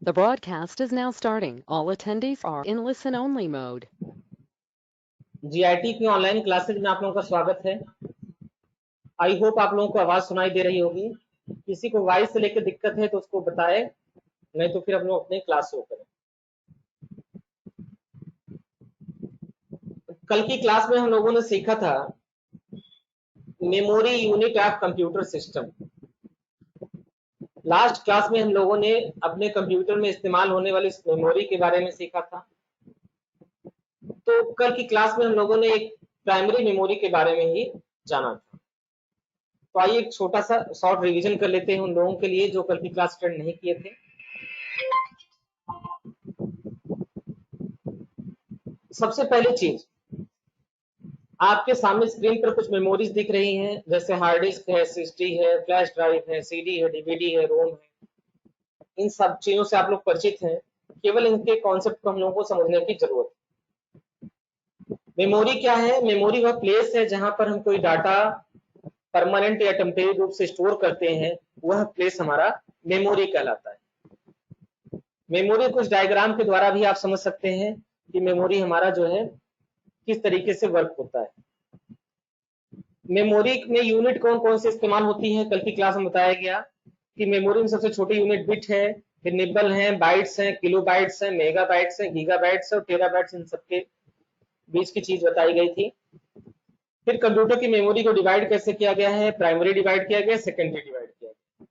The broadcast is now starting. All attendees are in listen-only mode. GIT की online classes में आप लोगों का स्वागत है। आई होप आप लोगों को आवाज सुनाई दे रही होगी। किसी को वॉइस से लेकर दिक्कत है तो उसको बताएं, नहीं तो फिर हम लोग अपने क्लास शुरू करें। कल की क्लास में हम लोगों ने सीखा था memory unit of computer system. Last class में हम लोगों ने अपने कंप्यूटर में इस्तेमाल होने वाली मेमोरी के बारे में सीखा था। तो कल की क्लास में हम लोगों ने एक प्राइमरी मेमोरी के बारे में ही जाना था। तो आइए एक छोटा सा शॉर्ट रिवीजन कर लेते हैं उन लोगों के लिए जो कल की क्लास अटेंड नहीं किए थे। सबसे पहली चीज, आपके सामने स्क्रीन पर कुछ मेमोरीज दिख रही हैं, जैसे हार्ड डिस्क है, एसएसडी है, फ्लैश ड्राइव है, सीडी है, डीवीडी है, रोम है। इन सब चीजों से आप लोग परिचित हैं, केवल इनके कॉन्सेप्ट को हम लोगों को समझने की जरूरत है। मेमोरी क्या है? मेमोरी वह प्लेस है जहां पर हम कोई डाटा परमानेंट या टेम्परेरी रूप से स्टोर करते हैं, वह प्लेस हमारा मेमोरी कहलाता है। मेमोरी कुछ डायग्राम के द्वारा भी आप समझ सकते हैं कि मेमोरी हमारा जो है किस तरीके से वर्क होता है। मेमोरी में यूनिट कौन कौन से इस्तेमाल होती है? कल की क्लास में बताया गया कि मेमोरी में सबसे छोटी यूनिट बिट है, फिर निबल है, बाइट्स है, किलो बाइट्स है, मेगा बाइट्स है, गीगा बाइट्स है और टेरा बाइट्स, इन सबके बीच की चीज बताई गई थी। फिर कंप्यूटर की मेमोरी को डिवाइड कैसे किया गया है? प्राइमरी डिवाइड किया गया, सेकेंडरी डिवाइड किया गया।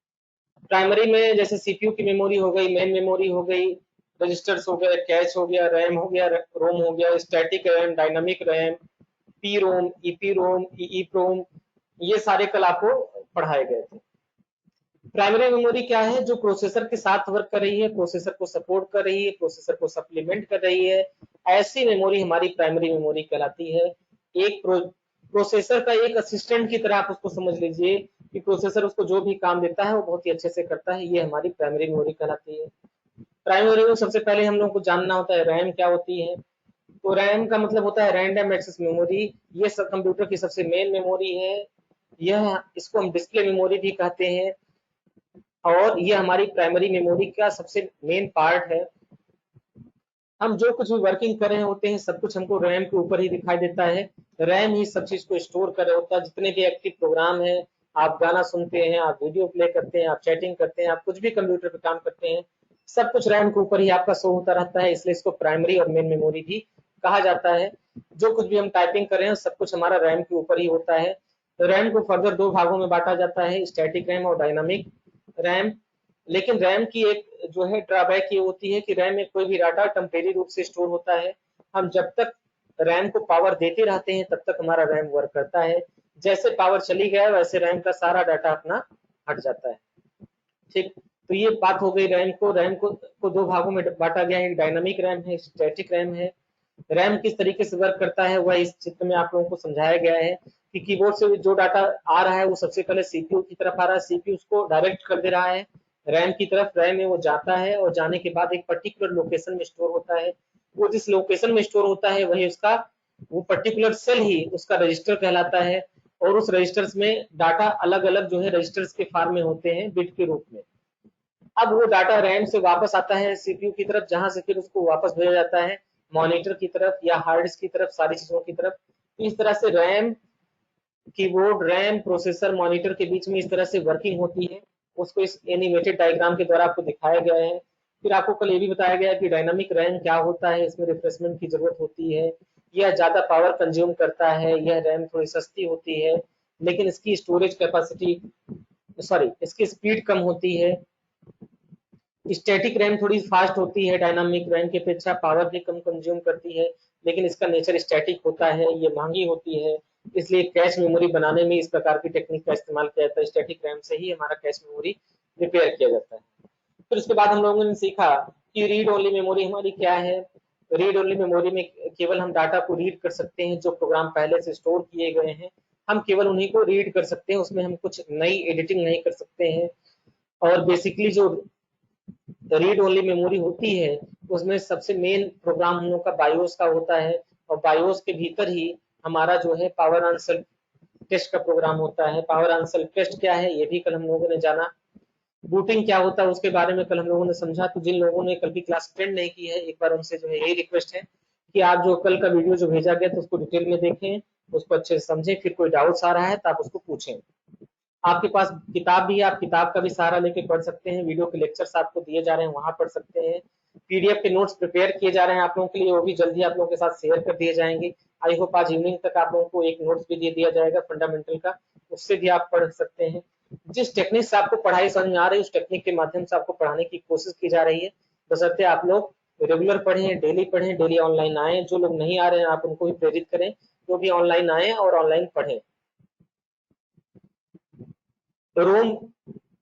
प्राइमरी में जैसे सीपीयू की मेमोरी हो गई, मेन मेमोरी हो गई, रजिस्टर्स हो गए, कैश हो गया, रैम हो गया, रोम हो गया, static RAM, dynamic RAM, P ROM, EP ROM, EEPROM, ये सारे कल आपको पढ़ाए गए थे। प्राइमरी मेमोरी क्या है? जो प्रोसेसर के साथ वर्क कर रही है, प्रोसेसर को सपोर्ट कर रही है, प्रोसेसर को सप्लीमेंट कर रही है, ऐसी मेमोरी हमारी प्राइमरी मेमोरी कहलाती है। एक प्रोसेसर का एक असिस्टेंट की तरह आप उसको समझ लीजिए कि प्रोसेसर उसको जो भी काम देता है वो बहुत ही अच्छे से करता है, ये हमारी प्राइमरी मेमोरी कहलाती है। प्राइमरी में सबसे पहले हम लोग को जानना होता है रैम क्या होती है। तो रैम का मतलब होता है रैंडम एक्सेस मेमोरी। ये सब कंप्यूटर की सबसे मेन मेमोरी है। यह इसको हम डिस्प्ले मेमोरी भी कहते हैं और ये हमारी प्राइमरी मेमोरी का सबसे मेन पार्ट है। हम जो कुछ भी वर्किंग कर रहे होते हैं सब कुछ हमको रैम के ऊपर ही दिखाई देता है। रैम ही सब चीज को स्टोर कर रहा होता है। जितने भी एक्टिव प्रोग्राम है, आप गाना सुनते हैं, आप वीडियो प्ले करते हैं, आप चैटिंग करते हैं, आप कुछ भी कंप्यूटर पे काम करते हैं, सब कुछ रैम के ऊपर ही आपका शो होता रहता है। इसलिए इसको प्राइमरी और मेन मेमोरी भी कहा जाता है। जो कुछ भी हम टाइपिंग कर रहे हैं सब कुछ हमारा रैम के ऊपर ही होता है। रैम को फर्दर दो भागों में बांटा जाता है, स्टैटिक रैम और डायनामिक रैम। लेकिन रैम की एक जो है ड्रॉबैक ये होती है कि रैम में कोई भी डाटा टेम्परेरी रूप से स्टोर होता है। हम जब तक रैम को पावर देते रहते हैं तब तक हमारा रैम वर्क करता है। जैसे पावर चली गया वैसे रैम का सारा डाटा अपना हट जाता है। ठीक, तो ये बात हो गई रैम को दो भागों में बांटा गया है, एक डायनामिक रैम है, स्टैटिक रैम है। रैम किस तरीके से वर्क करता है वह इस चित्र में आप लोगों को समझाया गया है कि कीबोर्ड से जो डाटा आ रहा है वो सबसे पहले सीपीयू की तरफ आ रहा है, सीपीयू उसको डायरेक्ट कर दे रहा है रैम की तरफ। रैम में वो जाता है और जाने के बाद एक पर्टिकुलर लोकेशन में स्टोर होता है। वो जिस लोकेशन में स्टोर होता है वही उसका वो पर्टिकुलर सेल ही उसका रजिस्टर कहलाता है। और उस रजिस्टर्स में डाटा अलग अलग जो है रजिस्टर्स के फॉर्म में होते हैं बिट के रूप में। अब वो डाटा रैम से वापस आता है सीपीयू की तरफ, जहां से फिर उसको वापस भेजा जाता है मॉनिटर की तरफ या हार्ड डिस्क की तरफ, सारी चीजों की तरफ। इस तरह से RAM, keyboard, RAM, processor, monitor के बीच में इस तरह से वर्किंग होती है। उसको इस एनिमेटेड डायग्राम के द्वारा आपको दिखाया गया है। फिर आपको कल ये भी बताया गया कि डायनामिक रैम क्या होता है, इसमें रिफ्रेशमेंट की जरूरत होती है, यह ज्यादा पावर कंज्यूम करता है, यह रैम थोड़ी सस्ती होती है लेकिन इसकी स्टोरेज कैपेसिटी इसकी स्पीड कम होती है। स्टैटिक रैम थोड़ी फास्ट होती है डायनामिक रैम की अपेक्षा, पावर भी कम कंज्यूम करती है लेकिन इसका नेचर स्टैटिक होता है, ये महंगी होती है। इसलिए कैश मेमोरी बनाने में इस प्रकार की टेक्निक का इस्तेमाल किया जाता है। स्टैटिक रैम से ही हमारा कैश मेमोरी प्रिपेयर किया जाता है। फिर उसके बाद हम लोगों ने सीखा कि रीड ओनली मेमोरी हमारी क्या है। रीड ओनली मेमोरी में केवल हम डाटा को रीड कर सकते हैं, जो प्रोग्राम पहले से स्टोर किए गए हैं हम केवल उन्हीं को रीड कर सकते हैं, उसमें हम कुछ नई एडिटिंग नहीं कर सकते हैं। और बेसिकली जो रीड ओनली मेमोरी होती है उसमें सबसे मेन प्रोग्राम हम लोग का बायोस का होता है और बायोस के भीतर ही हमारा जो है पावर ऑन सेल्फ टेस्ट का प्रोग्राम होता है। पावर ऑन सेल्फ टेस्ट क्या है ये भी कल हम लोगों ने जाना। बूटिंग क्या होता है उसके बारे में कल हम लोगों ने समझा। तो जिन लोगों ने कल की क्लास अटेंड नहीं की है, एक बार उनसे जो है यही रिक्वेस्ट है कि आप जो कल का वीडियो जो भेजा गया था उसको डिटेल में देखें, उसको अच्छे से समझें, फिर कोई डाउट्स आ रहा है तो आप उसको पूछें। आपके पास किताब भी है, आप किताब का भी सहारा लेके पढ़ सकते हैं, वीडियो के लेक्चर्स आपको दिए जा रहे हैं वहां पढ़ सकते हैं, पीडीएफ के नोट्स प्रिपेयर किए जा रहे हैं आप लोगों के लिए, वो भी जल्दी आप लोगों के साथ शेयर कर दिए जाएंगे। आई होप आज इवनिंग तक आप लोगों को एक नोट्स भी दे दिया जाएगा फंडामेंटल का, उससे भी आप पढ़ सकते हैं। जिस टेक्निक से आपको पढ़ाई समझ में आ रही है उस टेक्निक के माध्यम से आपको पढ़ाने की कोशिश की जा रही है। बशर्ते आप लोग रेगुलर पढ़ें, डेली ऑनलाइन आए। जो लोग नहीं आ रहे हैं आप उनको भी प्रेरित करें, जो भी ऑनलाइन आए और ऑनलाइन पढ़ें। रोम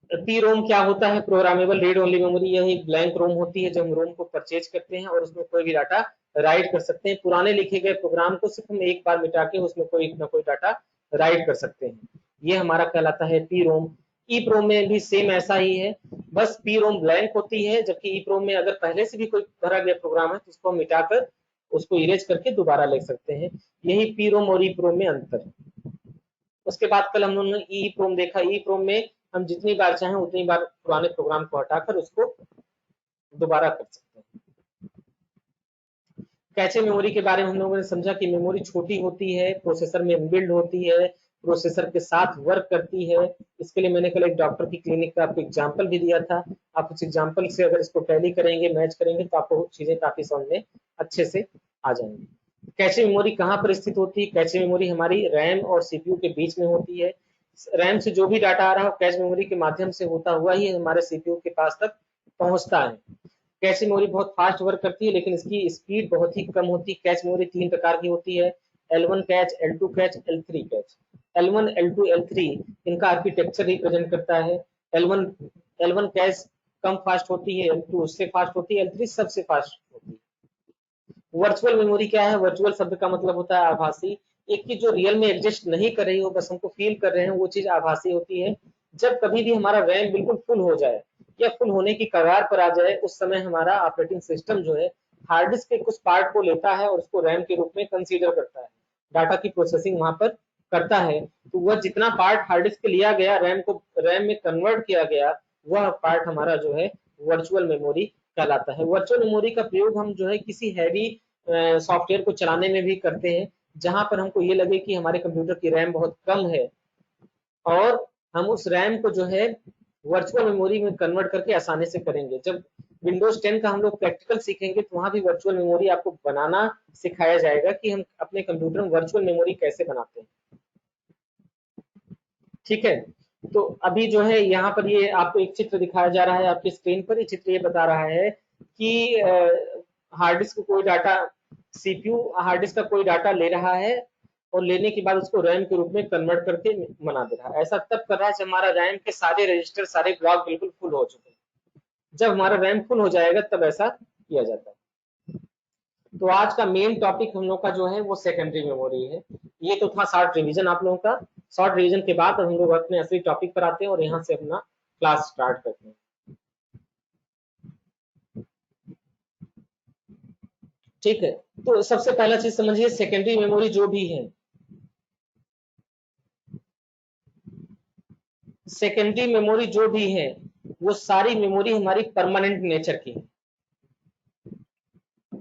पी रोम क्या होता है? Programmable read only memory. यह एक ब्लैंक रोम होती है जो हम रोम को परचेज करते हैं और उसमें कोई भी डाटा राइट कर सकते हैं। पुराने लिखे गए प्रोग्राम को सिर्फ हम एक बार मिटा के उसमें कोई ना कोई डाटा राइट कर सकते हैं। ये हमारा कहलाता है पी रोम। ई प्रोम में भी सेम ऐसा ही है, बस पी रोम ब्लैंक होती है, जबकि ई प्रोम में अगर पहले से भी कोई भरा गया प्रोग्राम है तो उसको हम मिटाकर उसको इरेज करके दोबारा लिख सकते हैं। यही पी रोम और ई प्रोम में अंतर है। उसके बाद कल हम लोगों ने ई प्रोम देखा। ई प्रोम में हम जितनी बार चाहें उतनी बार पुराने प्रोग्राम को हटाकर उसको दोबारा कर सकते हैं। कैचे मेमोरी के बारे में हम लोगों ने समझा कि मेमोरी छोटी होती है, प्रोसेसर में इनबिल्ड होती है, प्रोसेसर के साथ वर्क करती है। इसके लिए मैंने कल एक डॉक्टर की क्लिनिक का आपको एग्जाम्पल भी दिया था। आप उस एग्जाम्पल से अगर इसको टैली करेंगे, मैच करेंगे तो आपको चीजें काफी समझ में अच्छे से आ जाएंगी। कैचे मेमोरी कहाँ पर स्थित होती है? कैचे मेमोरी हमारी रैम और सीपीयू के बीच में होती है। रैम से जो भी डाटा आ रहा हो कैच मेमोरी के माध्यम से होता हुआ ही हमारे सीपीयू के पास तक पहुंचता है। कैच मेमोरी बहुत फास्ट वर्क करती है लेकिन इसकी स्पीड बहुत ही कम होती है। कैच मेमोरी 3 प्रकार की होती है, L1 catch, L2 catch, L3 catch. L1, L2, L3 इनका आर्किटेक्चर रिप्रेजेंट करता है। L1 L1 catch come fast होती है, L2 उससे फास्ट होती है, L3 सबसे फास्ट होती है। वर्चुअल मेमोरी क्या है? वर्चुअल शब्द का मतलब होता है आभासी। एक चीज जो रियल में एग्जिस्ट नहीं कर रही हो, बस हमको फील कर रहे हैं, वो चीज आभासी होती है। जब कभी भी हमारा रैम बिल्कुल फुल हो जाए या फुल होने की कगार पर आ जाए, उस समय हमारा ऑपरेटिंग सिस्टम जो है हार्ड डिस्क के कुछ पार्ट को लेता है और उसको रैम के रूप में कंसीडर करता है, डाटा की प्रोसेसिंग वहां पर करता है। तो वह जितना पार्ट हार्ड डिस्क पे लिया गया, रैम में कन्वर्ट किया गया, वह पार्ट हमारा जो है वर्चुअल मेमोरी कहलाता है। वर्चुअल मेमोरी का प्रयोग हम जो है किसी हैवी सॉफ्टवेयर को चलाने में भी करते हैं, जहां पर हमको ये लगे कि हमारे कंप्यूटर की रैम बहुत कम है और हम उस रैम को जो है वर्चुअल मेमोरी में कन्वर्ट करके आसानी से करेंगे। जब विंडोज 10 का हम लोग प्रैक्टिकल सीखेंगे तो वहां भी वर्चुअल मेमोरी आपको बनाना सिखाया जाएगा कि हम अपने कंप्यूटर में वर्चुअल मेमोरी कैसे बनाते हैं। ठीक है, तो अभी जो है यहाँ पर ये आपको एक चित्र दिखाया जा रहा है आपकी स्क्रीन पर। ये चित्र ये बता रहा है कि हार्ड डिस्क कोई डाटा, सीपीयू हार्ड डिस्क का कोई डाटा ले रहा है और लेने के बाद उसको रैम के रूप में कन्वर्ट करके बना दे रहा है। ऐसा तब कर रहा है जब हमारा रैम के सारे रजिस्टर, सारे ब्लॉक बिल्कुल फुल हो चुके हैं। जब हमारा रैम फुल हो जाएगा तब ऐसा किया जाता है। तो आज का मेन टॉपिक हम लोग का जो है वो सेकेंडरी मेमोरी है। ये तो था शॉर्ट रिवीजन आप लोगों का। शॉर्ट रिवीजन के बाद हम लोग अपने असली टॉपिक पर आते हैं और यहाँ से अपना क्लास स्टार्ट करते हैं। ठीक है, तो सबसे पहला चीज समझिए, सेकेंडरी मेमोरी जो भी है, सेकेंडरी मेमोरी जो भी है वो सारी मेमोरी हमारी परमानेंट नेचर की है।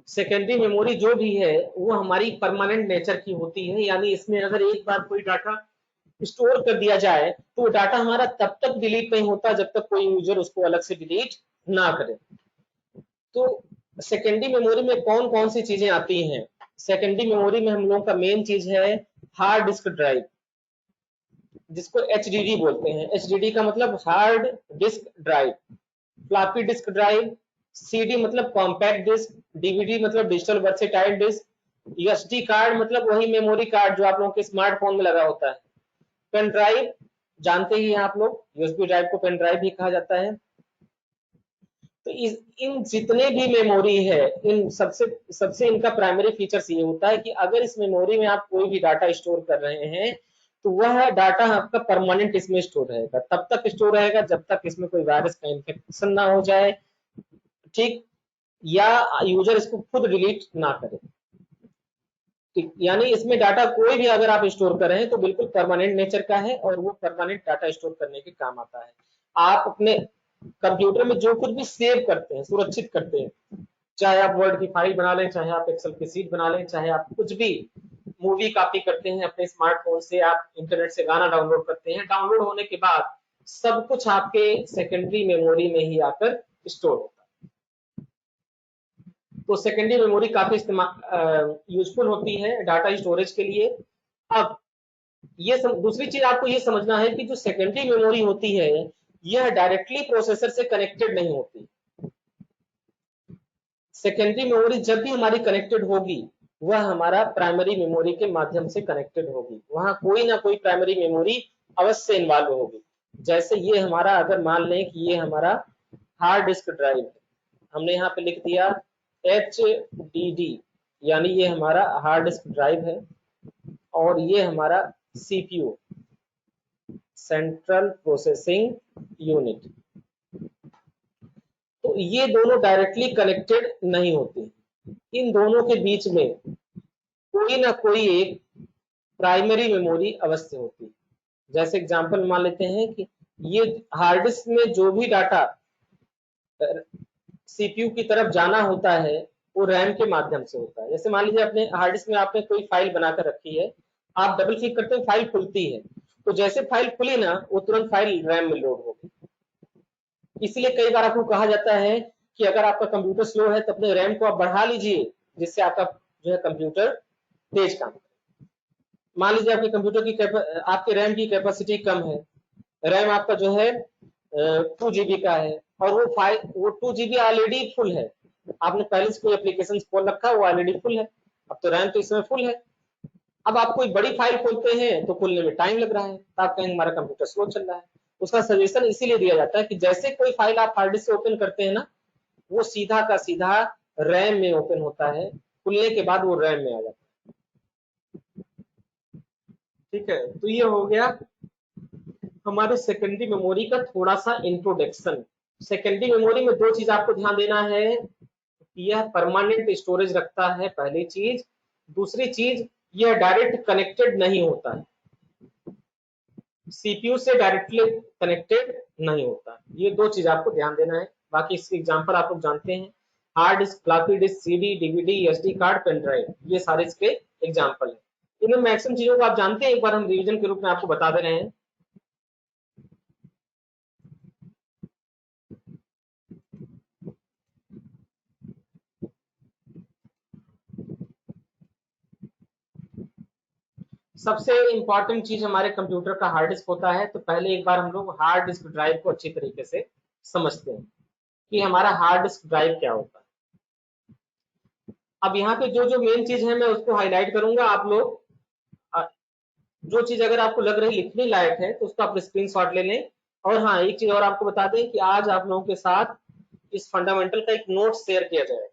सेकेंडरी मेमोरी जो भी है वो हमारी परमानेंट नेचर की होती है, यानी इसमें अगर एक बार कोई डाटा स्टोर कर दिया जाए तो वो डाटा हमारा तब तक डिलीट नहीं होता जब तक कोई यूजर उसको अलग से डिलीट ना करे। तो सेकेंडरी मेमोरी में कौन कौन सी चीजें आती हैं? सेकेंडरी मेमोरी में हम लोगों का मेन चीज है हार्ड डिस्क ड्राइव, जिसको एचडीडी बोलते हैं। एचडीडी का मतलब hard disk drive. Floppy disk drive, CD मतलब कॉम्पैक्ट डिस्क, डीवीडी मतलब digital versatile disc, USD card मतलब वही मेमोरी कार्ड जो आप लोगों के स्मार्टफोन में लगा होता है। पेन ड्राइव जानते ही हैं आप लोग, यूएसबी ड्राइव को पेन ड्राइव भी कहा जाता है। तो इन जितने भी मेमोरी है, इन सबसे सबसे इनका प्राइमरी फीचर्स ये होता है कि अगर इस मेमोरी में आप कोई भी डाटा स्टोर कर रहे हैं तो वह डाटा आपका परमानेंट इसमें स्टोर रहेगा। तब तक स्टोर रहेगा जब तक इसमें कोई वायरस का इन्फेक्शन ना हो जाए, ठीक, या यूजर इसको खुद डिलीट ना करे। ठीक, यानी इसमें डाटा कोई भी अगर आप स्टोर कर रहे हैं तो बिल्कुल परमानेंट नेचर का है और वो परमानेंट डाटा स्टोर करने के काम आता है। आप अपने कंप्यूटर में जो कुछ भी सेव करते हैं, सुरक्षित करते हैं, चाहे आप वर्ड की फाइल बना लें, चाहे आप एक्सेल की सीट बना लें, चाहे आप कुछ भी मूवी कॉपी करते हैं अपने स्मार्टफोन से, आप इंटरनेट से गाना डाउनलोड करते हैं, डाउनलोड होने के बाद सब कुछ आपके सेकेंडरी मेमोरी में ही आकर स्टोर होता है। तो सेकेंडरी मेमोरी काफी इस्तेमाल यूजफुल होती है डाटा स्टोरेज के लिए। अब दूसरी चीज आपको ये समझना है कि जो सेकेंडरी मेमोरी होती है यह डायरेक्टली प्रोसेसर से कनेक्टेड नहीं होती। सेकेंडरी मेमोरी जब भी हमारी कनेक्टेड होगी वह हमारा प्राइमरी मेमोरी के माध्यम से कनेक्टेड होगी, वहां कोई ना कोई प्राइमरी मेमोरी अवश्य इन्वॉल्व होगी। जैसे ये हमारा, अगर मान लें कि ये हमारा हार्ड डिस्क ड्राइव है, हमने यहाँ पे लिख दिया HDD, यानी ये हमारा हार्ड डिस्क ड्राइव है, और ये हमारा CPU, सेंट्रल प्रोसेसिंग यूनिट। तो ये दोनों डायरेक्टली कनेक्टेड नहीं होते, इन दोनों के बीच में कोई ना कोई एक प्राइमरी मेमोरी अवश्य होती है। जैसे एग्जांपल मान लेते हैं कि ये हार्ड डिस्क में जो भी डाटा CPU की तरफ जाना होता है वो रैम के माध्यम से होता है। जैसे मान लीजिए अपने हार्ड डिस्क में आपने कोई फाइल बनाकर रखी है, आप डबल क्लिक करते हैं, फाइल खुलती है, तो जैसे फाइल खुली ना वो तुरंत फाइल रैम में लोड होगी। इसलिए कई बार आपको कहा जाता है कि अगर आपका कंप्यूटर स्लो है तो अपने रैम को आप बढ़ा लीजिए, जिससे आपका जो है कंप्यूटर तेज काम करे। मान लीजिए आपके कंप्यूटर की आपके रैम की कैपेसिटी कम है, रैम आपका जो है 2 GB का है, और वो 2 GB ऑलरेडी फुल है, आपने पहले से कोई एप्लीकेशन खोल रखा है वो ऑलरेडी फुल है, अब तो रैम तो इसमें फुल है। अब आप कोई बड़ी फाइल खोलते हैं तो खोलने में टाइम लग रहा है, तो आप कहेंगे हमारा कंप्यूटर स्लो चल रहा है। उसका सजेशन इसीलिए दिया जाता है कि जैसे कोई फाइल आप हार्ड डिस्क से ओपन करते हैं ना, वो सीधा का सीधा रैम में ओपन होता है, खुलने के बाद वो रैम में आ जाता है। ठीक है, तो ये हो गया हमारे सेकेंडरी मेमोरी का थोड़ा सा इंट्रोडक्शन। सेकेंडरी मेमोरी में दो चीज आपको ध्यान देना है, यह परमानेंट स्टोरेज रखता है, पहली चीज। दूसरी चीज, यह डायरेक्ट कनेक्टेड नहीं होता है, CPU से डायरेक्टली कनेक्टेड नहीं होता। ये दो चीज आपको ध्यान देना है। बाकी इसके एग्जांपल आप लोग जानते हैं, hard disk, floppy disk, CD, DVD, SD card, pen drive, ये सारे इसके एग्जांपल है। इनमें मैक्सिमम चीजों को आप जानते हैं, एक बार हम रिवीजन के रूप में आपको बता दे रहे हैं। सबसे इंपॉर्टेंट चीज हमारे कंप्यूटर का हार्ड डिस्क होता है, तो पहले एक बार हम लोग हार्ड डिस्क ड्राइव को अच्छी तरीके से समझते हैं कि हमारा हार्ड डिस्क ड्राइव क्या होता है। अब यहाँ पे जो जो मेन चीज है मैं उसको हाईलाइट करूंगा, आप लोग जो चीज अगर आपको लग रही लिखने लायक है तो उसको आप स्क्रीनशॉट ले लें। और हाँ, एक चीज और आपको बता दें कि आज आप लोगों के साथ इस फंडामेंटल का एक नोट शेयर किया जाए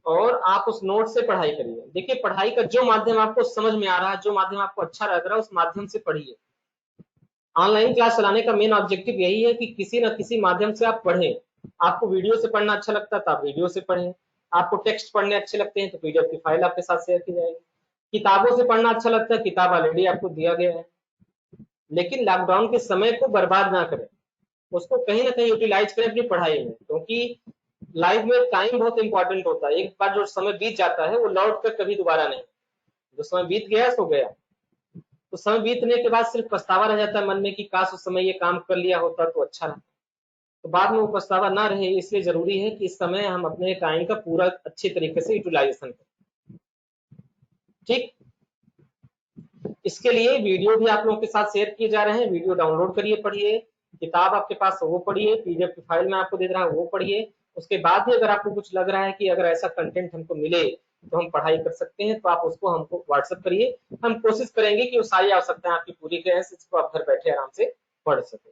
और आप उस नोट से पढ़ाई करिए। देखिए, पढ़ाई का जो माध्यम आपको समझ में आ रहा है, जो माध्यम आपको अच्छा लग रहा है, उस माध्यम से पढ़िए। ऑनलाइन क्लास चलाने का मेन ऑब्जेक्टिव यही है कि किसी न किसी माध्यम से आप पढ़ें। आपको वीडियो से पढ़ना अच्छा लगता है तो आप वीडियो से पढ़ें, आपको टेक्स्ट पढ़ने अच्छे लगते हैं तो PDF की फाइल आपके साथ शेयर की जाएगी, किताबों से पढ़ना अच्छा लगता है, किताब ऑलरेडी आपको दिया गया है। लेकिन लॉकडाउन के समय को बर्बाद ना करें, उसको कहीं ना कहीं यूटिलाइज करें अपनी पढ़ाई में, क्योंकि लाइफ में टाइम बहुत इंपॉर्टेंट होता है। एक बार जो समय बीत जाता है वो लौट कर कभी दोबारा नहीं, जो समय बीत गया सो गया। तो समय बीतने के बाद सिर्फ पछतावा रह जाता है मन में कि काश उस समय ये काम कर लिया होता तो अच्छा रहता। तो बाद में वो पछतावा ना रहे, इसलिए जरूरी है कि इस समय हम अपने टाइम का पूरा अच्छे तरीके से यूटिलाइजेशन करें। ठीक, इसके लिए वीडियो भी आप लोगों के साथ शेयर किए जा रहे हैं, वीडियो डाउनलोड करिए, पढ़िए, किताब आपके पास वो पढ़िए, PDF की फाइल में आपको दे रहा है वो पढ़िए। उसके बाद भी अगर आपको कुछ लग रहा है कि अगर ऐसा कंटेंट हमको मिले तो हम पढ़ाई कर सकते हैं, तो आप उसको हमको व्हाट्सएप करिए, हम कोशिश करेंगे कि वो सारी आवश्यकताएं आपकी पूरी करें, इसको आप घर बैठे आराम से पढ़ सके।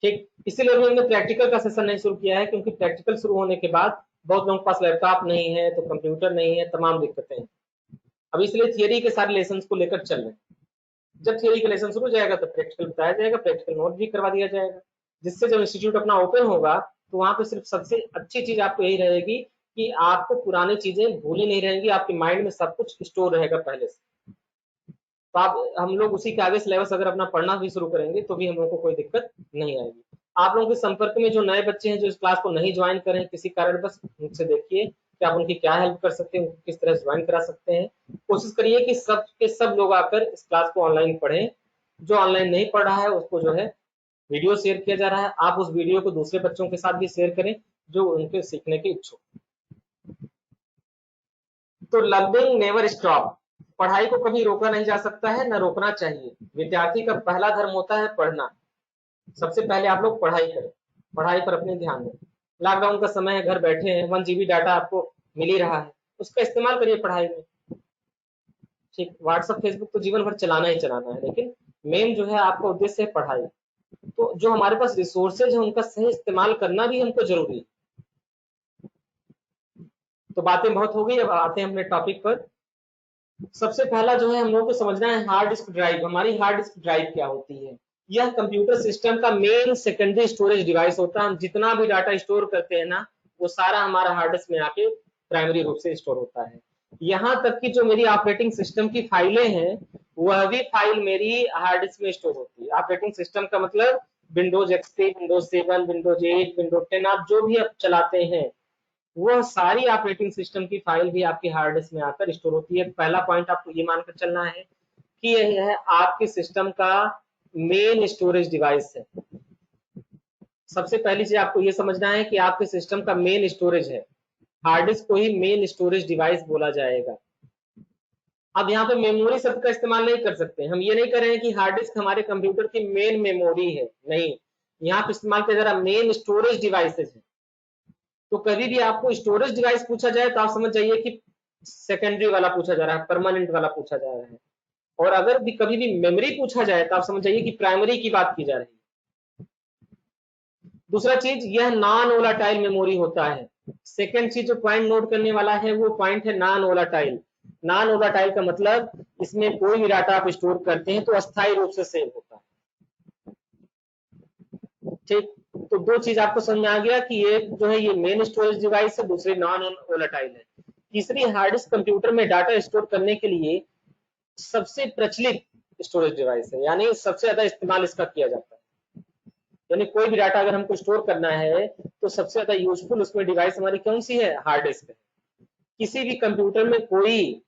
ठीक, इसीलिए हमने प्रैक्टिकल का सेशन नहीं शुरू किया है, क्योंकि प्रैक्टिकल शुरू होने के बाद बहुत लोगों के पास लैपटॉप नहीं है, तो कंप्यूटर नहीं है, तमाम दिक्कतें हैं। अब इसलिए थियरी के सारे लेसन को लेकर चल रहे हैं। जब थियरी का लेसन शुरू हो जाएगा तो प्रैक्टिकल बताया जाएगा, प्रैक्टिकल नोट भी करवा दिया जाएगा, जिससे जब इंस्टीट्यूट अपना ओपन होगा तो वहां पे सिर्फ सबसे अच्छी चीज आपको यही रहेगी कि आपको पुरानी चीजें भूली नहीं रहेंगी, आपके माइंड में सब कुछ स्टोर रहेगा पहले से। तो आप हम लोग उसी के आगे सिलेबस अगर अपना पढ़ना भी शुरू करेंगे तो भी हम लोग को कोई दिक्कत नहीं आएगी। आप लोगों के संपर्क में जो नए बच्चे हैं जो इस क्लास को नहीं ज्वाइन करें किसी कारण, बस मुझसे देखिए कि आप उनकी क्या हेल्प कर सकते हैं, उनको किस तरह ज्वाइन करा सकते हैं। कोशिश करिए कि सब के सब लोग आकर इस क्लास को ऑनलाइन पढ़ें। जो ऑनलाइन नहीं पढ़ रहा है उसको जो है वीडियो शेयर किया जा रहा है, आप उस वीडियो को दूसरे बच्चों के साथ भी शेयर करें जो उनके सीखने के इच्छुक। तो लर्निंग नेवर स्टॉप, पढ़ाई को कभी रोका नहीं जा सकता है, न रोकना चाहिए। विद्यार्थी का पहला धर्म होता है पढ़ना। सबसे पहले आप लोग पढ़ाई करें, पढ़ाई पर अपने ध्यान दें। लॉकडाउन का समय है, घर बैठे हैं, 1 GB डाटा आपको मिल ही रहा है, उसका इस्तेमाल करिए पढ़ाई में। ठीक, व्हाट्सएप फेसबुक तो जीवन भर चलाना ही चलाना है, लेकिन मेन जो है आपका उद्देश्य है पढ़ाई। तो जो हमारे पास रिसोर्सेज है उनका सही इस्तेमाल करना भी हमको जरूरी है। तो बातें बहुत हो गई, अब आते हैं अपने टॉपिक पर। सबसे पहला जो है हम लोगों को समझना है हार्ड डिस्क ड्राइव। हमारी हार्ड डिस्क ड्राइव क्या होती है? यह कंप्यूटर सिस्टम का मेन सेकेंडरी स्टोरेज डिवाइस होता है। हम जितना भी डाटा स्टोर करते हैं ना, वो सारा हमारा हार्ड डिस्क में आके प्राइमरी रूप से स्टोर होता है। यहाँ तक कि जो मेरी ऑपरेटिंग सिस्टम की फाइलें हैं वह भी फाइल मेरी हार्ड डिस्क में स्टोर होती है। ऑपरेटिंग सिस्टम का मतलब Windows XP, Windows 7, Windows 8, Windows 10, आप जो भी आप चलाते हैं वह सारी ऑपरेटिंग सिस्टम की फाइल भी आपकी हार्ड डिस्क में आकर स्टोर होती है। पहला पॉइंट आपको ये मानकर चलना है कि यह है आपके सिस्टम का मेन स्टोरेज डिवाइस है। सबसे पहली चीज आपको ये समझना है कि आपके सिस्टम का मेन स्टोरेज है। हार्ड डिस्क को ही मेन स्टोरेज डिवाइस बोला जाएगा। अब यहाँ पे मेमोरी शब्द का इस्तेमाल नहीं कर सकते। हम ये नहीं कर रहे हैं कि हार्ड डिस्क हमारे कंप्यूटर की मेन मेमोरी है, नहीं, यहाँ पे इस्तेमाल किया जा रहा मेन स्टोरेज डिवाइसेज है। तो कभी भी आपको स्टोरेज डिवाइस पूछा जाए तो आप समझ जाइए कि सेकेंडरी वाला पूछा जा रहा है, परमानेंट वाला पूछा जा रहा है। और अगर भी कभी भी मेमोरी पूछा जाए तो आप समझ जाइए कि प्राइमरी की बात की जा रही है। दूसरा चीज, यह नॉन वोलाटाइल मेमोरी होता है। सेकेंड चीज जो पॉइंट नोट करने वाला है वो पॉइंट है नॉन वोलाटाइल। नॉन वोलाटाइल का मतलब इसमें कोई भी डाटा आप स्टोर करते हैं तो अस्थायी रूप से सेव होता है। ठीक, तो दो चीज आपको समझ में आ गया कि एक जो है ये मेन स्टोरेज डिवाइस है, दूसरी नॉन वोलाटाइल है। तीसरी हार्ड डिस्क कंप्यूटर में डाटा स्टोर करने के लिए सबसे प्रचलित स्टोरेज डिवाइस है, यानी सबसे ज्यादा इस्तेमाल इसका किया जाता है। यानी कोई भी डाटा अगर हमको स्टोर करना है तो सबसे ज्यादा यूजफुल उसमें डिवाइस हमारी कौन सी है? हार्ड डिस्क है। किसी भी कंप्यूटर में कोई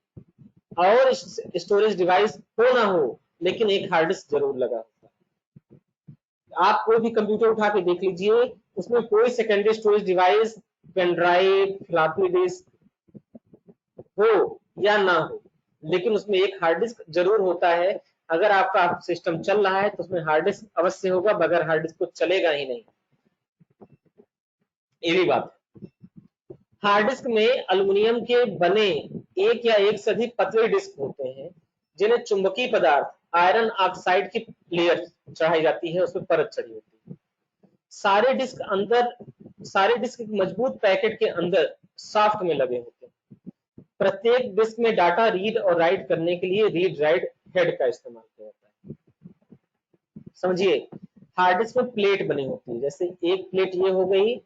और स्टोरेज डिवाइस हो ना हो, लेकिन एक हार्ड डिस्क जरूर लगा होता है। आप कोई भी कंप्यूटर उठा के देख लीजिए, उसमें कोई secondary storage device, pen drive, floppy disk हो या ना हो, लेकिन उसमें एक हार्ड डिस्क जरूर होता है। अगर आपका सिस्टम चल रहा है तो उसमें हार्ड डिस्क अवश्य होगा, बगैर हार्ड डिस्क को चलेगा ही नहीं। ये भी बात है। हार्ड डिस्क में एल्युमिनियम के बने एक या एक से अधिक पतले डिस्क होते हैं जिन्हें चुंबकीय पदार्थ आयरन ऑक्साइड की लेयर चढ़ाई जाती है, उसमें परत चढ़ी होती है। सारे डिस्क एक मजबूत पैकेट के अंदर सॉफ्ट में लगे होते हैं। प्रत्येक डिस्क में डाटा रीड और राइट करने के लिए रीड राइट हेड का इस्तेमाल किया जाता है। समझिए, हार्ड डिस्क में प्लेट बनी होती है, जैसे एक प्लेट ये हो गई,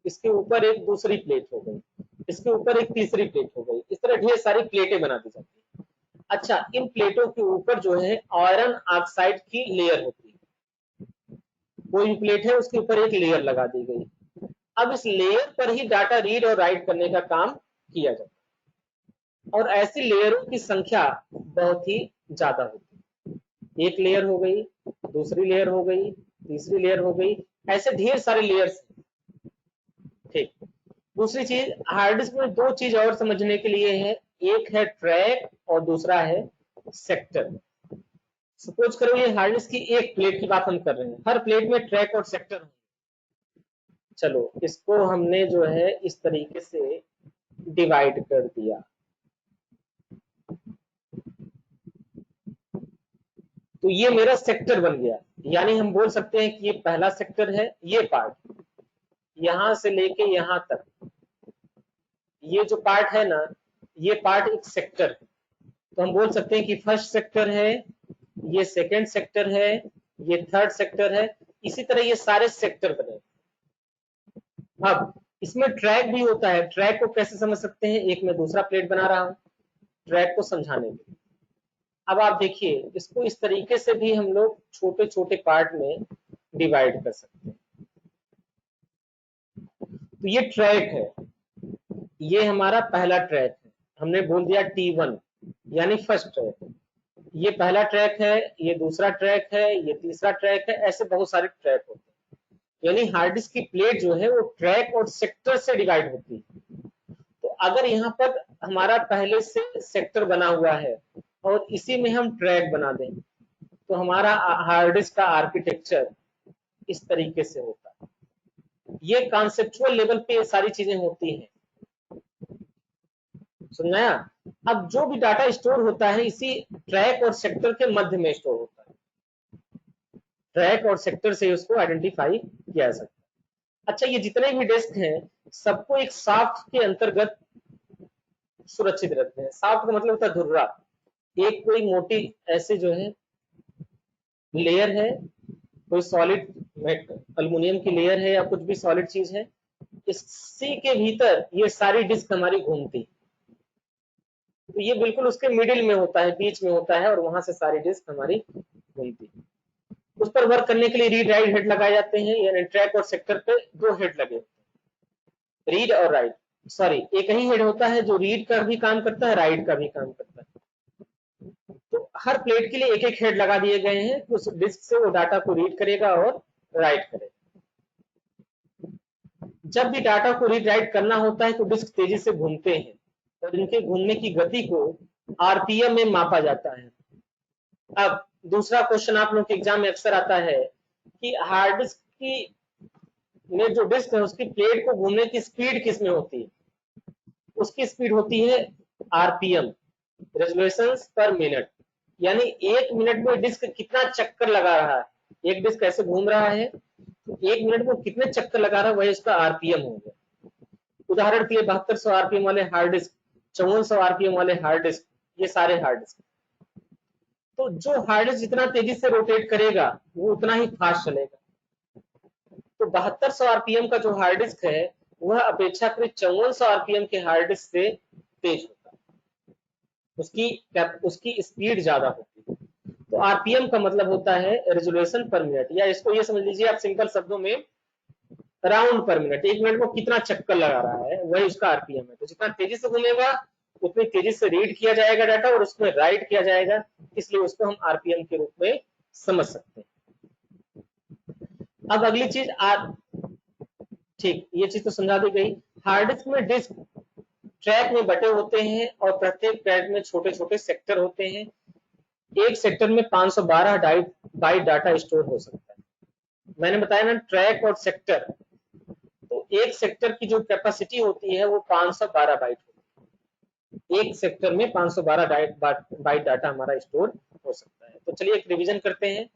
इसके ऊपर एक दूसरी प्लेट हो गई, इसके ऊपर एक तीसरी प्लेट हो गई, इस तरह ढेर सारी प्लेटें बना दी जाती है। अच्छा, इन प्लेटों के ऊपर जो है आयरन ऑक्साइड की लेयर होती है। कोई भी प्लेट है उसके ऊपर एक लेयर लगा दी गई। अब इस लेयर पर ही डाटा रीड और राइट करने का काम किया जाता है, और ऐसी लेयरों की संख्या बहुत ही ज्यादा होती है। एक लेयर हो गई, दूसरी लेयर हो गई, तीसरी लेयर हो गई, ऐसे ढेर सारे लेयर्स। ठीक, दूसरी चीज, हार्ड डिस्क में दो चीज और समझने के लिए है, एक है ट्रैक और दूसरा है सेक्टर। सपोज करो ये हार्ड डिस्क की एक प्लेट की बात हम कर रहे हैं, हर प्लेट में ट्रैक और सेक्टर। चलो इसको हमने जो है इस तरीके से डिवाइड कर दिया, तो ये मेरा सेक्टर बन गया। यानी हम बोल सकते हैं कि ये पहला सेक्टर है, ये पार्ट यहां से लेके यहां तक, ये जो पार्ट है ना, ये पार्ट एक सेक्टर है। तो हम बोल सकते हैं कि फर्स्ट सेक्टर है, ये सेकंड सेक्टर है, ये थर्ड सेक्टर है। इसी तरह ये सारे सेक्टर बने। अब इसमें ट्रैक भी होता है। ट्रैक को कैसे समझ सकते हैं? एक मैं दूसरा प्लेट बना रहा हूं ट्रैक को समझाने के लिए। अब आप देखिए, इसको इस तरीके से भी हम लोग छोटे छोटे पार्ट में डिवाइड कर सकते हैं। तो ये ट्रैक है, ये हमारा पहला ट्रैक है, हमने बोल दिया T1 यानी फर्स्ट ट्रैक। ये पहला ट्रैक है, ये दूसरा ट्रैक है, ये तीसरा ट्रैक है, ऐसे बहुत सारे ट्रैक होते हैं। यानी हार्ड डिस्क की प्लेट जो है वो ट्रैक और सेक्टर से डिवाइड होती है। तो अगर यहाँ पर हमारा पहले से सेक्टर बना हुआ है और इसी में हम ट्रैक बना दें तो हमारा हार्ड डिस्क का आर्किटेक्चर इस तरीके से होता है। ये कॉन्सेप्चुअल लेवल पे ये सारी चीजें होती हैं, समझाया। अब जो भी डाटा स्टोर होता है इसी ट्रैक और सेक्टर के मध्य में स्टोर होता है, ट्रैक और सेक्टर से उसको आइडेंटिफाई किया जा सकता है। अच्छा, ये जितने भी डिस्क हैं सबको एक शाफ्ट के अंतर्गत सुरक्षित रखते हैं। शाफ्ट का मतलब होता है धुर्रा, एक कोई मोटी ऐसे जो है लेयर है, कोई सॉलिड अल्युमिनियम की लेयर है या कुछ भी सॉलिड चीज है, इसी के भीतर ये सारी डिस्क हमारी घूमती। तो ये बिल्कुल उसके मिडिल में होता है, बीच में होता है और वहां से सारी डिस्क हमारी घूमती। उस पर वर्क करने के लिए रीड राइट हेड लगाए जाते हैं, यानी ट्रैक और सेक्टर पे दो हेड लगे होते हैं, रीड और राइट। सॉरी, एक ही हेड होता है जो रीड का भी काम करता है, राइट का भी काम करता है। तो हर प्लेट के लिए एक एक हेड लगा दिए गए हैं, उस डिस्क से वो डाटा को रीड करेगा और राइट करेगा। जब भी डाटा को रीड राइट करना होता है तो डिस्क तेजी से घूमते हैं और इनके घूमने की गति को आरपीएम में मापा जाता है। अब दूसरा क्वेश्चन आप लोग के एग्जाम में अक्सर आता है कि हार्ड डिस्क की में जो डिस्क है उसकी प्लेट को घूमने की स्पीड किस में होती है? उसकी स्पीड होती है आरपीएम, रेजोल्यूशंस पर मिनट। यानी एक मिनट में डिस्क कितना चक्कर लगा रहा है, एक डिस्क ऐसे घूम रहा है तो एक मिनट में कितने चक्कर लगा रहा है वही उसका आरपीएम हो गया। उदाहरण के लिए 7200 आरपीएम वाले हार्ड डिस्क, 5400 आरपीएम वाले हार्ड डिस्क, ये सारे हार्ड डिस्क। तो जो हार्ड डिस्क जितना तेजी से रोटेट करेगा वो उतना ही फास्ट चलेगा। तो 7200 आरपीएम का जो हार्ड डिस्क है वह अपेक्षाकृत 5400 आरपीएम के हार्ड डिस्क से तेज होता है, उसकी स्पीड ज्यादा होती है। तो आरपीएम का मतलब होता है रेजोल्यूशन पर मिनट, या इसको ये समझ लीजिए आप सिंपल शब्दों में राउंड पर मिनट, एक मिनट में कितना चक्कर लगा रहा है वही उसका आरपीएम है। तो जितना तेजी से घूमेगा उतनी तेजी से रीड किया जाएगा डाटा और उसमें राइट किया जाएगा, इसलिए उसको हम आरपीएम के रूप में समझ सकते हैं। अब अगली चीज ठीक, ये चीज तो समझा दी गई। हार्ड डिस्क में डिस्क ट्रैक में बटे होते हैं और प्रत्येक ट्रैक में छोटे छोटे सेक्टर होते हैं। एक सेक्टर में 512 बाइट डाटा स्टोर हो सकता है। मैंने बताया ना ट्रैक और सेक्टर, तो एक सेक्टर की जो कैपेसिटी होती है वो 512 बाइट होती है। एक सेक्टर में 512 बाइट डाटा हमारा स्टोर हो सकता है। तो चलिए एक रिवीजन करते हैं।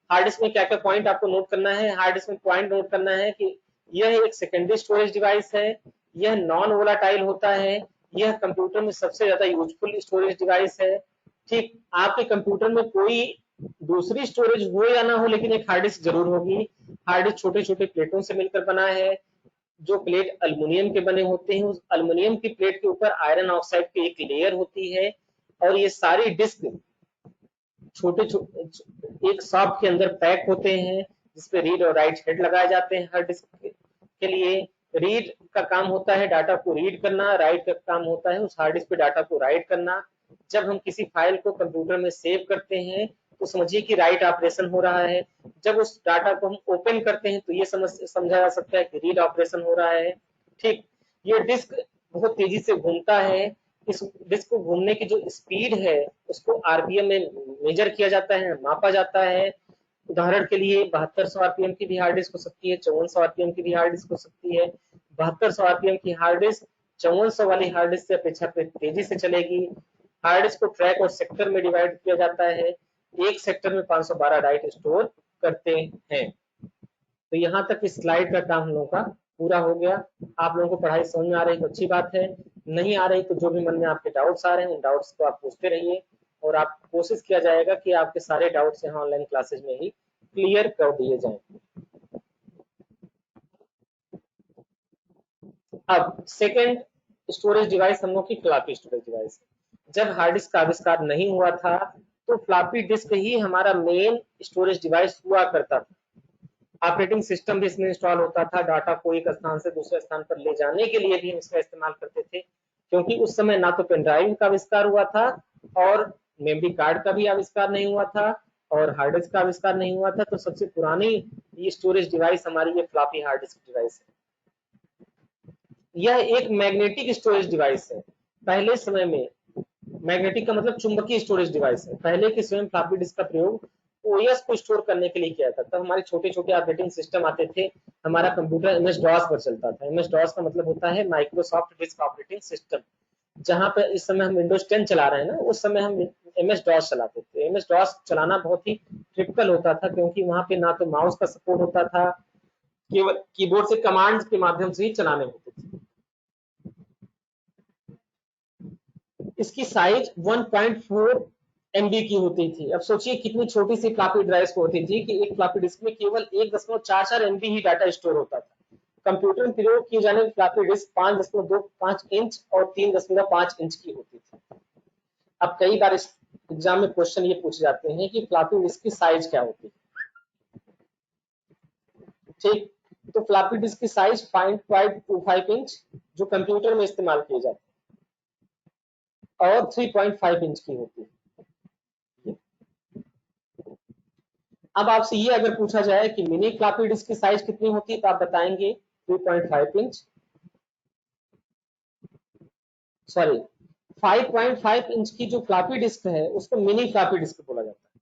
हार्ड डिस्क में क्या क्या पॉइंट आपको नोट करना है? हार्ड डिस्क में पॉइंट नोट करना है कि यह एक सेकेंडरी स्टोरेज डिवाइस है, यह नॉन वोलाटाइल होता है, यह कंप्यूटर में सबसे ज्यादा यूजफुल स्टोरेज डिवाइस है। ठीक, आपके कंप्यूटर में कोई दूसरी स्टोरेज हो या ना हो लेकिन एक हार्ड डिस्क जरूर होगी। हार्ड डिस्क छोटे छोटे प्लेटों से मिलकर बना है, जो प्लेट अल्युमिनियम के बने होते हैं। उस अल्युमिनियम की प्लेट के ऊपर आयरन ऑक्साइड की एक लेयर होती है और ये सारी डिस्क छोटे छोटे एक सॉफ्ट के अंदर पैक होते हैं जिसपे रीड और राइट हेड लगाए जाते हैं। हर डिस्क के लिए रीड का काम होता है डाटा को रीड करना, राइट का काम होता है उस हार्ड डिस्क पे डाटा को राइट करना। जब हम किसी फाइल को कंप्यूटर में सेव करते हैं तो समझिए कि राइट ऑपरेशन हो रहा है। जब उस डाटा को हम ओपन करते हैं तो ये समझा जा सकता है कि रीड ऑपरेशन हो रहा है। ठीक, ये डिस्क बहुत तेजी से घूमता है। इस डिस्क को घूमने की जो स्पीड है उसको आरपीएम में मेजर किया जाता है, मापा जाता है। उदाहरण के लिए 7200 आरपीएम की भी हार्ड डिस्क हो सकती है, 5400 आरपीएम की भी हार्ड डिस्क हो सकती है। 7200 आरपीएम की हार्ड डिस्क 5400 वाली हार्ड डिस्क से अपेक्षाकृत तेजी से चलेगी। हार्ड डिस्क को ट्रैक और सेक्टर में डिवाइड किया जाता है, एक सेक्टर में 512 बाइट स्टोर करते हैं। तो यहाँ तक इस स्लाइड का काम हम लोगों का पूरा हो गया। आप लोगों को पढ़ाई समझ में आ रही तो अच्छी बात है, नहीं आ रही तो जो भी मन में आपके डाउट्स आ रहे हैं उन डाउट्स को आप पूछते रहिए और आप कोशिश किया जाएगा कि आपके सारे डाउट्स यहाँ ऑनलाइन क्लासेज में ही क्लियर कर दिए जाएं। अब सेकेंड स्टोरेज डिवाइस हम लोग की फ्लॉपी स्टोरेज डिवाइस। जब हार्ड डिस्क का आविष्कार नहीं हुआ था तो फ्लॉपी डिस्क ही हमारा मेन स्टोरेज डिवाइस हुआ करता था। ऑपरेटिंग सिस्टम भी इसमें इंस्टॉल होता था, डाटा को एक स्थान से दूसरे स्थान पर ले जाने के लिए भी हम इसका इस्तेमाल करते थे, क्योंकि उस समय ना तो पेन ड्राइव का आविष्कार हुआ था और मेमोरी कार्ड का भी आविष्कार नहीं हुआ था और हार्ड डिस्क का आविष्कार नहीं हुआ था। तो सबसे पुरानी ये स्टोरेज डिवाइस हमारी ये फ्लॉपी हार्ड डिस्क डिवाइस है। यह एक मैग्नेटिक स्टोरेज डिवाइस है। पहले समय में मैग्नेटिक का मतलब चुंबकीय स्टोरेज डिवाइस है। पहले के समय फ्लॉपी डिस्क का प्रयोग ओएस को स्टोर करने के लिए किया था। तब हमारे छोटे छोटे ऑपरेटिंग सिस्टम आते थे। हमारा कंप्यूटर एमएस डॉस पर चलता था। एमएस डॉस का मतलब होता है माइक्रोसॉफ्ट डिस्क ऑपरेटिंग सिस्टम। जहां पर इस समय हम विंडोज 10 चला रहे हैं ना, उस समय हम एमएस डॉस चलाते थे। एमएस डॉस चलाना बहुत ही क्रिटिकल होता था, क्योंकि वहां पे ना तो माउस का सपोर्ट होता था, केवल कीबोर्ड से कमांड्स के माध्यम से ही चलाने होते थे। इसकी साइज 1.4 MB की होती थी। अब सोचिए कितनी छोटी सी फ्लॉपी ड्राइव होती थी कि एक फ्लॉपी डिस्क में केवल 1.44 MB ही डाटा स्टोर होता था। कंप्यूटर में प्रयोग किए जाने वाली फ्लॉपी डिस्क 5.25 इंच और 3.5 इंच की होती थी। अब कई बार इस एग्जाम में क्वेश्चन ये पूछे जाते हैं कि फ्लॉपी डिस्क की साइज क्या होती है। ठीक, तो फ्लॉपी डिस्क की साइज 5.25 इंच जो कंप्यूटर में इस्तेमाल किए जाते हैं और 3.5 इंच की होती है। अब आपसे ये अगर पूछा जाए कि मिनी फ्लॉपी डिस्क की साइज कितनी होती है, तो आप बताएंगे 3.5 इंच, सॉरी 5.5 इंच की जो फ्लॉपी डिस्क है उसको मिनी फ्लॉपी डिस्क बोला जाता है।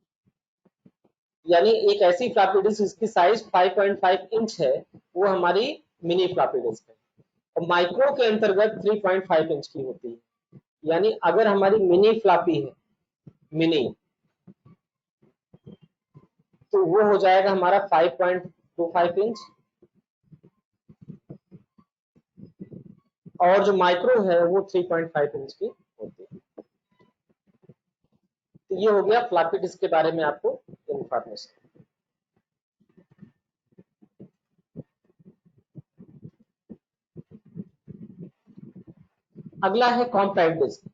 यानी एक ऐसी फ्लॉपी डिस्क जिसकी साइज 5.5 इंच है वो हमारी मिनी फ्लॉपी डिस्क है। और माइक्रो के अंतर्गत 3.5 इंच की होती है। यानी अगर हमारी मिनी फ्लॉपी है, मिनी, तो वो हो जाएगा हमारा 5.25 इंच, और जो माइक्रो है वो 3.5 इंच की होती है। तो ये हो गया फ्लॉपी डिस्क के बारे में आपको इंफॉर्मेशन। अगला है कॉम्पैक्ट डिस्क।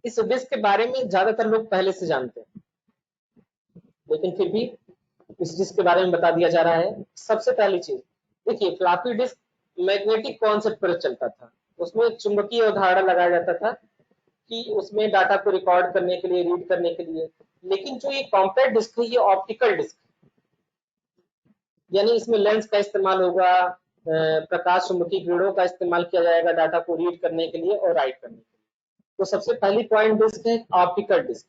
इस डिस्क के बारे में ज्यादातर लोग पहले से जानते हैं, लेकिन फिर भी इस डिस्क के बारे में बता दिया जा रहा है। सबसे पहली चीज देखिए, फ्लॉपी डिस्क मैग्नेटिक कॉन्सेप्ट पर चलता था। उसमें चुंबकीय अवधारणा लगाया जाता था कि उसमें डाटा को रिकॉर्ड करने के लिए, रीड करने के लिए। लेकिन जो ये कॉम्पैक्ट डिस्क है ये ऑप्टिकल डिस्क, यानी इसमें लेंस का इस्तेमाल होगा, प्रकाश चुंबकीय किरणों का इस्तेमाल किया जाएगा डाटा को रीड करने के लिए और राइट करने के लिए। तो सबसे पहली पॉइंट डिस्क है ऑप्टिकल डिस्क।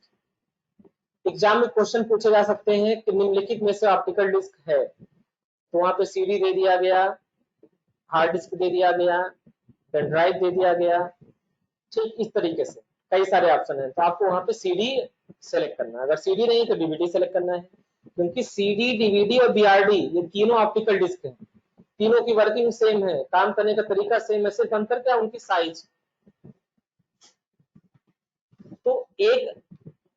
एग्जाम में क्वेश्चन पूछे जा सकते हैं कि निम्नलिखित में से ऑप्टिकल डिस्क है, तो वहां पे सीडी दे दिया गया, हार्ड डिस्क दे दिया गया, पेन ड्राइव दे दिया गया। ठीक इस तरीके से कई सारे ऑप्शन हैं, तो आपको वहां पे सीडी सेलेक्ट करना है। अगर सीडी नहीं तो डीवीडी सेलेक्ट करना है, क्योंकि सीडी, डीवीडी और बीआरडी ये तीनों ऑप्टिकल डिस्क हैं। तीनों की वर्किंग सेम है, काम करने का तरीका सेम है, सिर्फ अंतर क्या, उनकी साइज। तो एक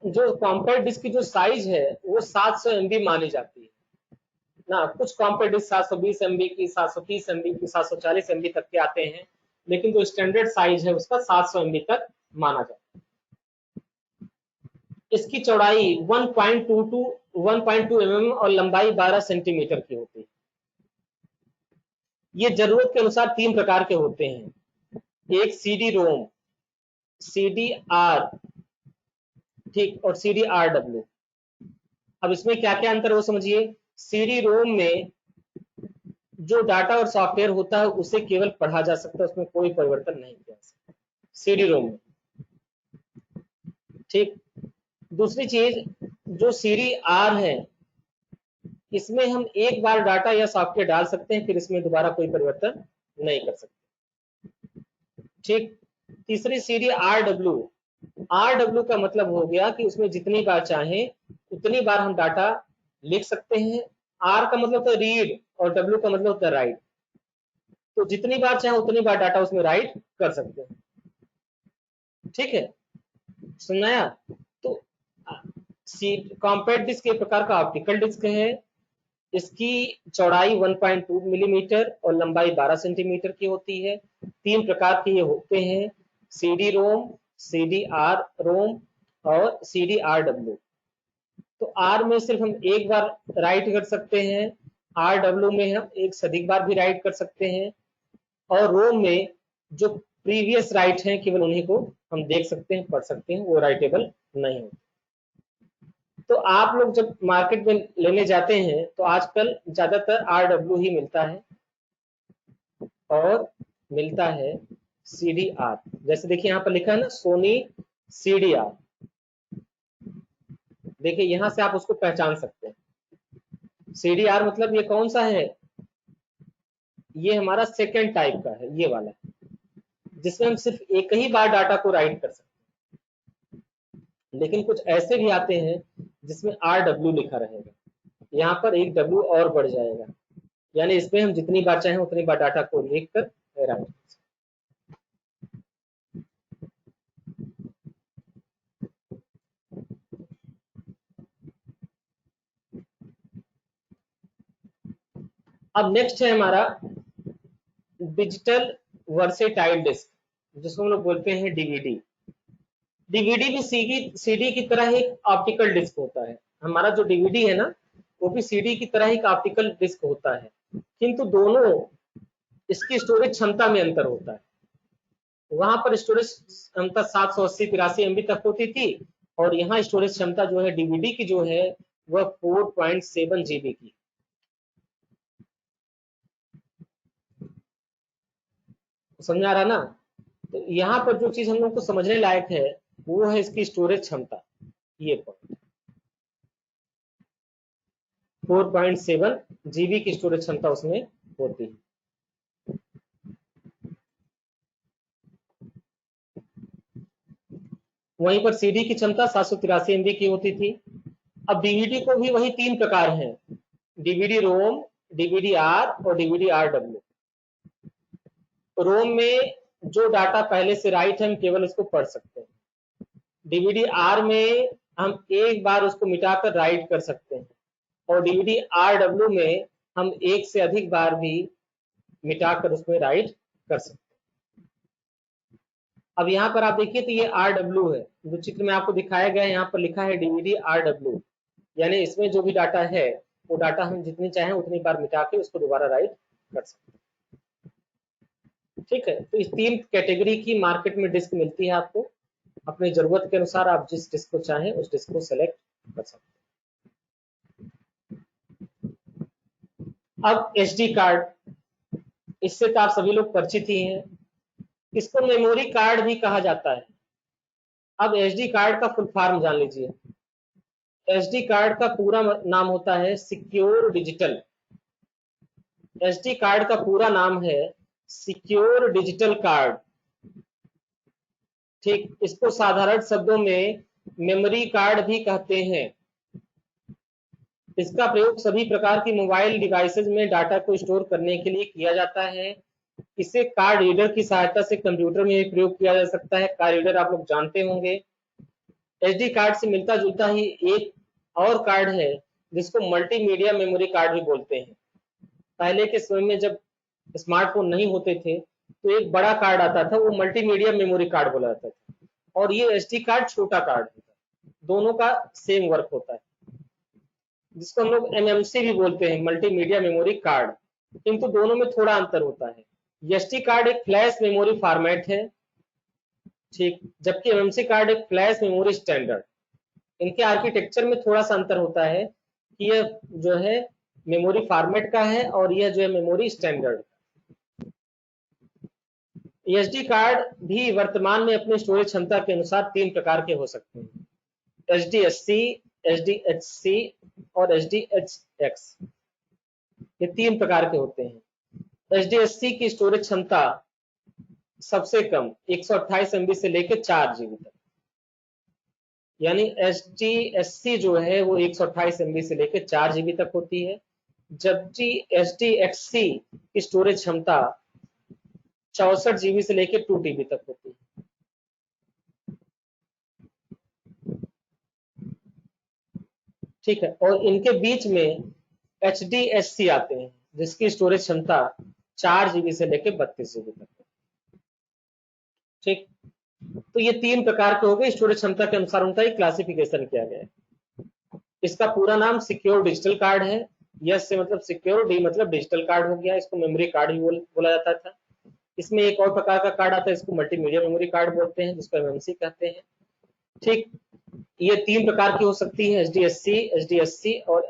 जो कॉम्पैक्ट डिस्क की जो साइज है वो 700 MB मानी जाती है ना। कुछ कॉम्पैक्ट डिस्क 720 MB की, 730 MB की, 740 MB तक के आते हैं, लेकिन जो स्टैंडर्ड साइज है उसका 700 MB तक माना जाता है। इसकी चौड़ाई 1.2 mm और लंबाई 12 सेंटीमीटर की होती है। ये जरूरत के अनुसार 3 प्रकार के होते हैं। एक सीडी रोम, सीडी आर, ठीक, और सीडी आर डब्ल्यू। अब इसमें क्या क्या अंतर हो समझिए। सीडी रोम में जो डाटा और सॉफ्टवेयर होता है उसे केवल पढ़ा जा सकता है, उसमें कोई परिवर्तन नहीं किया जा सकता सीडी रोम में। ठीक, दूसरी चीज जो सीडी आर है, इसमें हम एक बार डाटा या सॉफ्टवेयर डाल सकते हैं, फिर इसमें दोबारा कोई परिवर्तन नहीं कर सकते। ठीक, तीसरी सीडी आर डब्ल्यू का मतलब हो गया कि उसमें जितनी बार चाहे उतनी बार हम डाटा लिख सकते हैं। आर का मतलब होता है रीड और डब्ल्यू का मतलब होता है राइट। तो जितनी बार चाहे उतनी बार डाटा उसमें राइट कर सकते हैं। ठीक है, सुनाया। तो कॉम्पैक्ट डिस्क एक प्रकार का ऑप्टिकल डिस्क है। इसकी चौड़ाई 1.2 मिलीमीटर और लंबाई 12 सेंटीमीटर की होती है। 3 प्रकार के ये होते हैं, सीडी रोम, सीडी आर रोम और सीडी आर डब्ल्यू। तो आर में सिर्फ हम एक बार राइट कर सकते हैं, RW में हम एक से अधिक बार भी राइट कर सकते हैं, और रोम में जो प्रीवियस राइट हैं केवल उन्हीं को हम देख सकते हैं, पढ़ सकते हैं, वो राइटेबल नहीं होते। तो आप लोग जब मार्केट में लेने जाते हैं तो आजकल ज्यादातर RW ही मिलता है, और मिलता है CDR। जैसे देखिए यहाँ पर लिखा है ना, सोनी CDR। देखिए यहाँ से आप उसको पहचान सकते हैं। CDR मतलब ये कौन सा है, ये हमारा सेकेंड टाइप का है, ये वाला, जिसमें हम सिर्फ एक ही बार डाटा को राइट कर सकते हैं। लेकिन कुछ ऐसे भी आते हैं जिसमें RW लिखा रहेगा, यहाँ पर एक W और बढ़ जाएगा, यानी इसमें हम जितनी बार चाहें उतनी बार डाटा को लिख कर राइट। अब नेक्स्ट है हमारा डिजिटल वर्सेटाइल डिस्क, जिसको हम लोग बोलते हैं डीवीडी। डीवीडी भी सीडी की तरह एक ऑप्टिकल डिस्क होता है। हमारा जो डीवीडी है ना, वो भी सीडी की तरह एक ऑप्टिकल डिस्क होता है, किंतु दोनों इसकी स्टोरेज क्षमता में अंतर होता है। वहां पर स्टोरेज क्षमता 780 MB तक होती थी, और यहाँ स्टोरेज क्षमता जो है डीवीडी की जो है वह 4.7 GB की। समझ आ रहा ना? तो यहाँ पर जो चीज हम लोग को समझने लायक है वो है इसकी स्टोरेज क्षमता। ये पॉइंट 4.7 GB की स्टोरेज क्षमता उसमें होती है। वहीं पर सीडी की क्षमता 783 MB की होती थी। अब डीवीडी को भी वही 3 प्रकार हैं, डीवीडी रोम, डीवीडी आर और डीवीडी RW। रोम में जो डाटा पहले से राइट है हम केवल उसको पढ़ सकते हैं। डीवीडी आर में हम एक बार उसको मिटाकर राइट कर सकते हैं, और डीवीडी RW में हम एक से अधिक बार भी मिटाकर उसमें राइट कर सकते हैं। अब यहाँ पर आप देखिए तो ये RW है, जो चित्र में आपको दिखाया गया है, यहाँ पर लिखा है डीवीडी RW, यानी इसमें जो भी डाटा है वो डाटा हम जितनी चाहें उतनी बार मिटा के उसको दोबारा राइट कर सकते हैं। ठीक है, तो इस 3 कैटेगरी की मार्केट में डिस्क मिलती है आपको। अपनी जरूरत के अनुसार आप जिस डिस्क को चाहें उस डिस्क को सेलेक्ट कर सकते हैं। अब SD कार्ड, इससे तो आप सभी लोग परिचित ही हैं। इसको मेमोरी कार्ड भी कहा जाता है। अब SD कार्ड का फुल फॉर्म जान लीजिए। SD कार्ड का पूरा नाम होता है सिक्योर डिजिटल। SD कार्ड का पूरा नाम है सिक्योर डिजिटल कार्ड। ठीक, इसको साधारण शब्दों में मेमोरी कार्ड भी कहते हैं। इसका प्रयोग सभी प्रकार की मोबाइल डिवाइसेज में डाटा को स्टोर करने के लिए किया जाता है। इसे कार्ड रीडर की सहायता से कंप्यूटर में भी प्रयोग किया जा सकता है। कार्ड रीडर आप लोग जानते होंगे। SD कार्ड से मिलता जुलता ही एक और कार्ड है जिसको मल्टीमीडिया मेमोरी कार्ड भी बोलते हैं। पहले के समय में जब स्मार्टफोन नहीं होते थे तो एक बड़ा कार्ड आता था, वो मल्टीमीडिया मेमोरी कार्ड बोला जाता था, और ये SD कार्ड छोटा कार्ड होता है। दोनों का सेम वर्क होता है, जिसको हम लोग MMC भी बोलते हैं, मल्टीमीडिया मेमोरी कार्ड, किंतु दोनों में थोड़ा अंतर होता है। SD कार्ड एक फ्लैश मेमोरी फॉर्मेट है, ठीक, जबकि MMC कार्ड एक फ्लैश मेमोरी स्टैंडर्ड। इनके आर्किटेक्चर में थोड़ा सा अंतर होता है कि यह जो है मेमोरी फॉर्मेट का है और यह जो है मेमोरी स्टैंडर्ड। SD कार्ड भी वर्तमान में अपनी स्टोरेज क्षमता के अनुसार 3 प्रकार के हो सकते हैं, SDSC, SDHC और SDHX। ये 3 प्रकार के होते हैं। SDSC की स्टोरेज क्षमता सबसे कम 128 MB से लेकर 4 GB तक, यानी SDSC जो है वो 128 MB से लेकर 4 GB तक होती है, जबकि SDHC की स्टोरेज क्षमता 64 GB से लेकर 2 TB तक होती है। ठीक है, और इनके बीच में HDSC आते हैं जिसकी स्टोरेज क्षमता 4 GB से लेकर 32 GB तक है। ठीक, तो ये 3 प्रकार के हो गए, स्टोरेज क्षमता के अनुसार उनका एक क्लासिफिकेशन किया गया है। इसका पूरा नाम सिक्योर डिजिटल कार्ड है, यस से मतलब सिक्योर, डी मतलब डिजिटल कार्ड हो गया, इसको मेमोरी कार्ड ही बोला जाता था। इसमें एक और प्रकार का कार्ड आता है, इसको मल्टीमीडिया मेमोरी कार्ड बोलते हैं, जिसको एमएमसी कहते हैं। ठीक, ये 3 प्रकार की हो सकती है, एचडीएससी, एचडीएससी और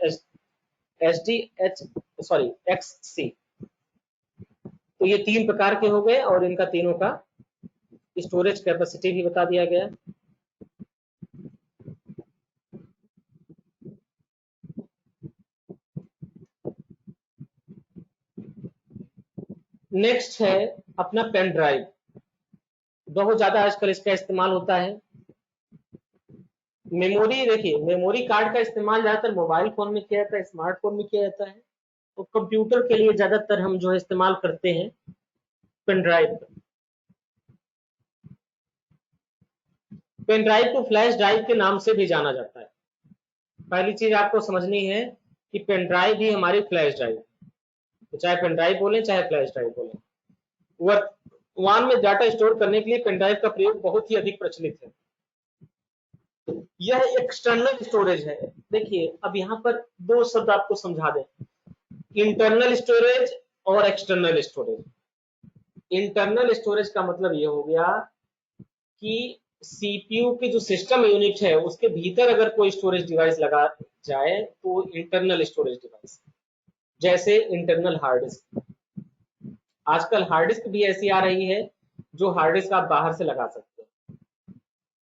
एचडीएच सॉरी एक्ससी। तो ये 3 प्रकार के हो गए और इनका तीनों का स्टोरेज कैपेसिटी भी बता दिया गया। नेक्स्ट है अपना पेन ड्राइव। बहुत ज्यादा आजकल इसका इस्तेमाल होता है। मेमोरी, देखिए मेमोरी कार्ड का इस्तेमाल ज्यादातर मोबाइल फोन में किया जाता है, स्मार्टफोन में किया जाता है, और कंप्यूटर के लिए ज्यादातर हम जो है इस्तेमाल करते हैं पेन ड्राइव। पेन ड्राइव को फ्लैश ड्राइव के नाम से भी जाना जाता है। पहली चीज आपको समझनी है कि पेन ड्राइव ही हमारी फ्लैश ड्राइव, तो चाहे पेन ड्राइव बोले चाहे फ्लैश ड्राइव बोले, वर्तमान में डाटा स्टोर करने के लिए पेन ड्राइव का प्रयोग बहुत ही अधिक प्रचलित है। यह एक्सटर्नल स्टोरेज है। देखिए अब यहाँ पर दो शब्द आपको समझा दें, इंटरनल स्टोरेज और एक्सटर्नल स्टोरेज। इंटरनल स्टोरेज का मतलब ये हो गया कि सीपीयू की जो सिस्टम यूनिट है उसके भीतर अगर कोई स्टोरेज डिवाइस लगा जाए तो इंटरनल स्टोरेज डिवाइस, जैसे इंटरनल हार्ड डिस्क। आजकल हार्ड डिस्क भी ऐसी आ रही है जो हार्ड डिस्क आप बाहर से लगा सकते हैं।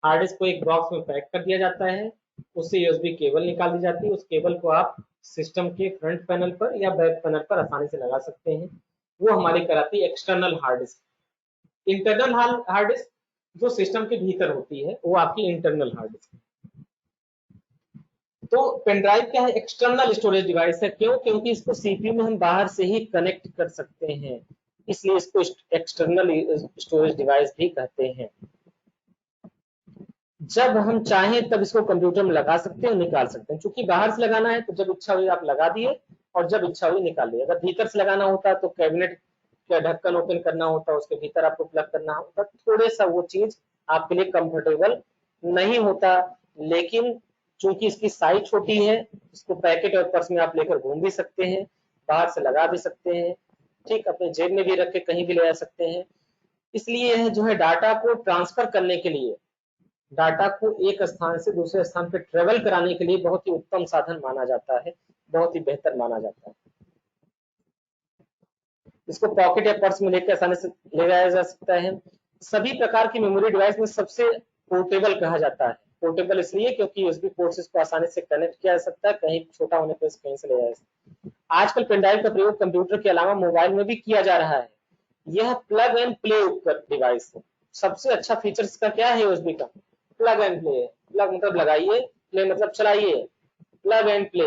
हार्ड डिस्क को एक बॉक्स में पैक कर दिया जाता है, उससे यूएसबी केबल निकाल दी जाती है, उस केबल को आप सिस्टम के फ्रंट पैनल पर या बैक पैनल पर आसानी से लगा सकते हैं। वो हमारी कराती है external hard disk. Internal hard disk जो सिस्टम के भीतर होती है वो आपकी इंटरनल हार्ड डिस्क। तो पेन ड्राइव क्या है, एक्सटर्नल स्टोरेज डिवाइस है। क्यों? क्योंकि इसको सीपीयू में हम बाहर से ही कनेक्ट कर सकते हैं, इसलिए इसको एक्सटर्नल स्टोरेज डिवाइस भी कहते हैं। जब हम चाहें तब इसको कंप्यूटर में लगा सकते हैं और निकाल सकते हैं। चूंकि बाहर से लगाना है तो जब इच्छा हुई आप लगा दिए और जब इच्छा हुई निकाल दिए। अगर भीतर से लगाना होता तो कैबिनेट का ढक्कन ओपन करना होता, उसके भीतर आपको प्लग करना होता, थोड़े सा वो चीज आपके लिए कंफर्टेबल नहीं होता। लेकिन चूंकि इसकी साइज छोटी है, इसको पैकेट और पर्स में आप लेकर घूम भी सकते हैं, बाहर से लगा भी सकते हैं, ठीक, अपने जेब में भी रख के कहीं भी ले जा सकते हैं। इसलिए यह जो है डाटा को ट्रांसफर करने के लिए, डाटा को एक स्थान से दूसरे स्थान पर ट्रेवल कराने के लिए बहुत ही उत्तम साधन माना जाता है, बहुत ही बेहतर माना जाता है। इसको पॉकेट या पर्स में लेकर आसानी से ले जाया जा सकता है। सभी प्रकार की मेमोरी डिवाइस में सबसे पोर्टेबल कहा जाता है। पोर्टेबल इसलिए क्योंकि यूएसबी पोर्ट से इसको आसानी से कनेक्ट किया जा सकता है, कहीं छोटा होने पर कहीं से ले जाया जा सकता है। आजकल पेनड्राइव का प्रयोग कंप्यूटर के अलावा मोबाइल में भी किया जा रहा है। यह प्लग एंड प्ले उपकरण डिवाइस है। सबसे अच्छा फीचर इसका क्या है यूएसबी का? Plug and play. प्लग मतलब लगाइए, प्ले मतलब चलाइए, प्लग एंड प्ले।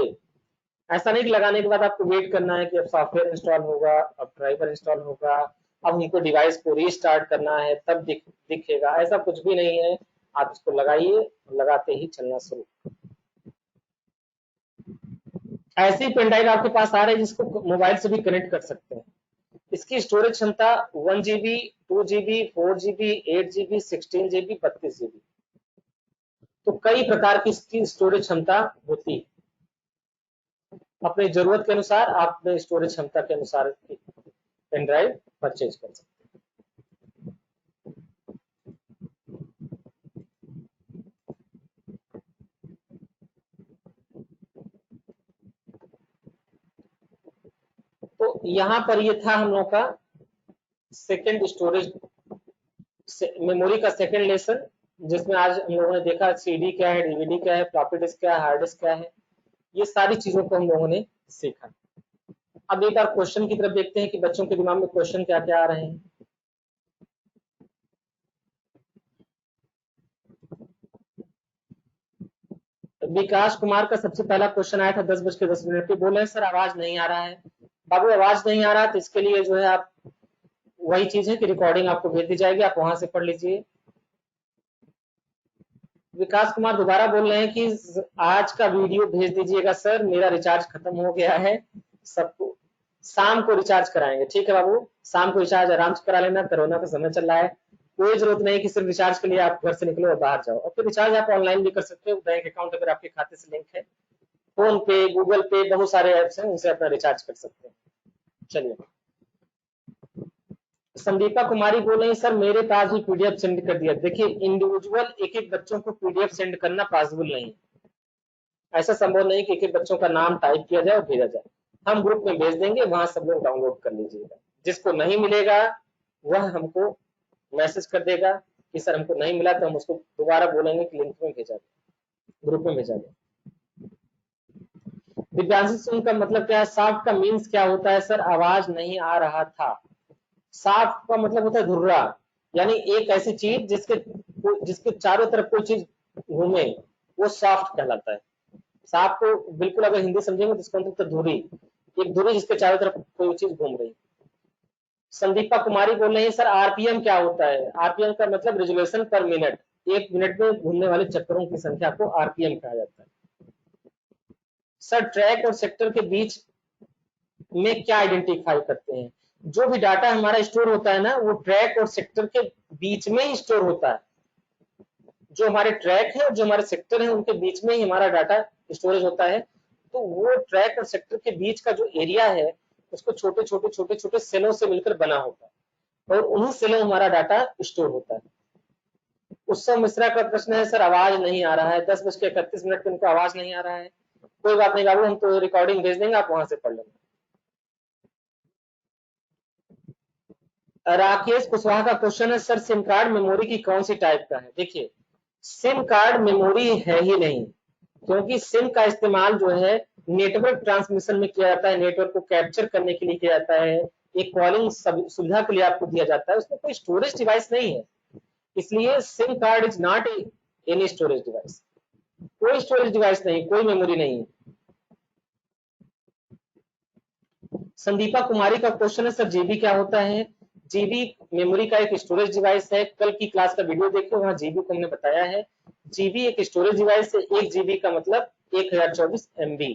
ऐसा नहीं कि लगाने के बाद आपको वेट करना है कि अब सॉफ्टवेयर इंस्टॉल होगा, अब ड्राइवर इंस्टॉल होगा, अब हमको डिवाइस को रीस्टार्ट करना है तब दिखेगा, ऐसा कुछ भी नहीं है। आप इसको लगाइए, लगाते ही चलना शुरू। ऐसी पेन ड्राइव आपके पास आ रही है जिसको मोबाइल से भी कनेक्ट कर सकते हैं। इसकी स्टोरेज क्षमता 1 GB, 2 GB, 4 GB, 8 GB, 16 GB, 32 GB, तो कई प्रकार की इसकी स्टोरेज क्षमता होती है। अपनी जरूरत के अनुसार आप अपने स्टोरेज क्षमता के अनुसार पेन ड्राइव परचेज कर सकते हैं। तो यहाँ पर ये था हम लोग का सेकेंड स्टोरेज मेमोरी का सेकेंड लेसन, जिसमें आज हम लोगों ने देखा सीडी क्या है, डीवीडी क्या है, फ्लॉपी डिस्क क्या है, हार्ड डिस्क क्या है, ये सारी चीजों को हम लोगों ने सीखा। अब एक बार क्वेश्चन की तरफ देखते हैं कि बच्चों के दिमाग में क्वेश्चन क्या क्या आ रहे हैं। विकास कुमार का सबसे पहला क्वेश्चन आया था 10:10 पे, बोले सर आवाज नहीं आ रहा है। बाबू आवाज नहीं आ रहा तो इसके लिए जो है आप, वही चीज है कि रिकॉर्डिंग आपको भेज दी जाएगी, आप वहां से पढ़ लीजिए। विकास कुमार दोबारा बोल रहे हैं कि आज का वीडियो भेज दीजिएगा सर, मेरा रिचार्ज खत्म हो गया है, सबको शाम को रिचार्ज कराएंगे। ठीक है बाबू, शाम को रिचार्ज आराम से करा लेना, कोरोना का समय चल रहा है, कोई जरूरत नहीं कि सिर्फ रिचार्ज के लिए आप घर से निकलो और बाहर जाओ। और फिर रिचार्ज आप ऑनलाइन भी कर सकते हो, बैंक अकाउंट अगर आपके खाते से लिंक है फोन पे, गूगल पे, बहुत सारे ऐप्स हैं, उनसे अपना रिचार्ज कर सकते हैं। चलिए, संदीपा कुमारी बोल रही है सर मेरे पास भी पीडीएफ सेंड कर दिया। देखिए, इंडिविजुअल एक एक बच्चों को पीडीएफ सेंड करना पॉसिबल नहीं, ऐसा संभव नहीं कि एक एक बच्चों का नाम टाइप किया जाए और भेजा जाए। हम ग्रुप में भेज देंगे, वहां सब लोग डाउनलोड कर लीजिएगा। जिसको नहीं मिलेगा वह हमको मैसेज कर देगा कि सर हमको नहीं मिला, तो हम उसको दोबारा बोलेंगे कि लिंक में भेजा दे, ग्रुप में भेजा दे। दिव्यांशु सिंह का मतलब क्या है? साफ का मीन्स क्या होता है सर? आवाज नहीं आ रहा था। साफ का मतलब होता है धुर्रा, यानी एक ऐसी चीज जिसके चारों तरफ कोई चीज घूमे, वो सॉफ्ट कहलाता है। साफ को बिल्कुल अगर हिंदी समझेंगे तो इसका मतलब धुरी, एक धुरी जिसके चारों तरफ कोई चीज घूम रही। संदीपा कुमारी बोल रही है सर आरपीएम क्या होता है? आरपीएम का मतलब रेजोल्यूशन पर मिनट, एक मिनट में घूमने वाले चक्करों की संख्या को आरपीएम कहा जाता है। सर ट्रैक और सेक्टर के बीच में क्या आइडेंटिफाई करते हैं? जो भी डाटा हमारा स्टोर होता है ना, वो ट्रैक और सेक्टर के बीच में ही स्टोर होता है। जो हमारे ट्रैक है और जो हमारे सेक्टर है, उनके बीच में ही हमारा डाटा स्टोरेज होता है। तो वो ट्रैक और सेक्टर के बीच का जो एरिया है, उसको छोटे छोटे छोटे छोटे सेलों से मिलकर बना होता है, और उन्हीं सेलों में हमारा डाटा स्टोर होता है। उत्सव मिश्रा का प्रश्न है सर आवाज नहीं आ रहा है, 10:31 पे इनको आवाज नहीं आ रहा है। कोई बात नहीं बाबू, हम तो रिकॉर्डिंग भेज देंगे, आप वहां से पढ़ लेंगे। राकेश कुशवाहा का क्वेश्चन है सर सिम कार्ड मेमोरी की कौन सी टाइप का है? देखिए, सिम कार्ड मेमोरी है ही नहीं, क्योंकि सिम का इस्तेमाल जो है नेटवर्क ट्रांसमिशन में किया जाता है, नेटवर्क को कैप्चर करने के लिए किया जाता है, एक कॉलिंग सुविधा के लिए आपको दिया जाता है, उसमें कोई स्टोरेज डिवाइस नहीं है। इसलिए SIM card is not any storage device, कोई स्टोरेज डिवाइस नहीं, कोई मेमोरी नहीं है। संदीपा कुमारी का क्वेश्चन है सर जीबी क्या होता है? जीबी मेमोरी का एक स्टोरेज डिवाइस है। कल की क्लास का वीडियो देखिए, वहां जीबी को हमने बताया है। जीबी एक स्टोरेज डिवाइस है। 1 जीबी का मतलब 1024 MB।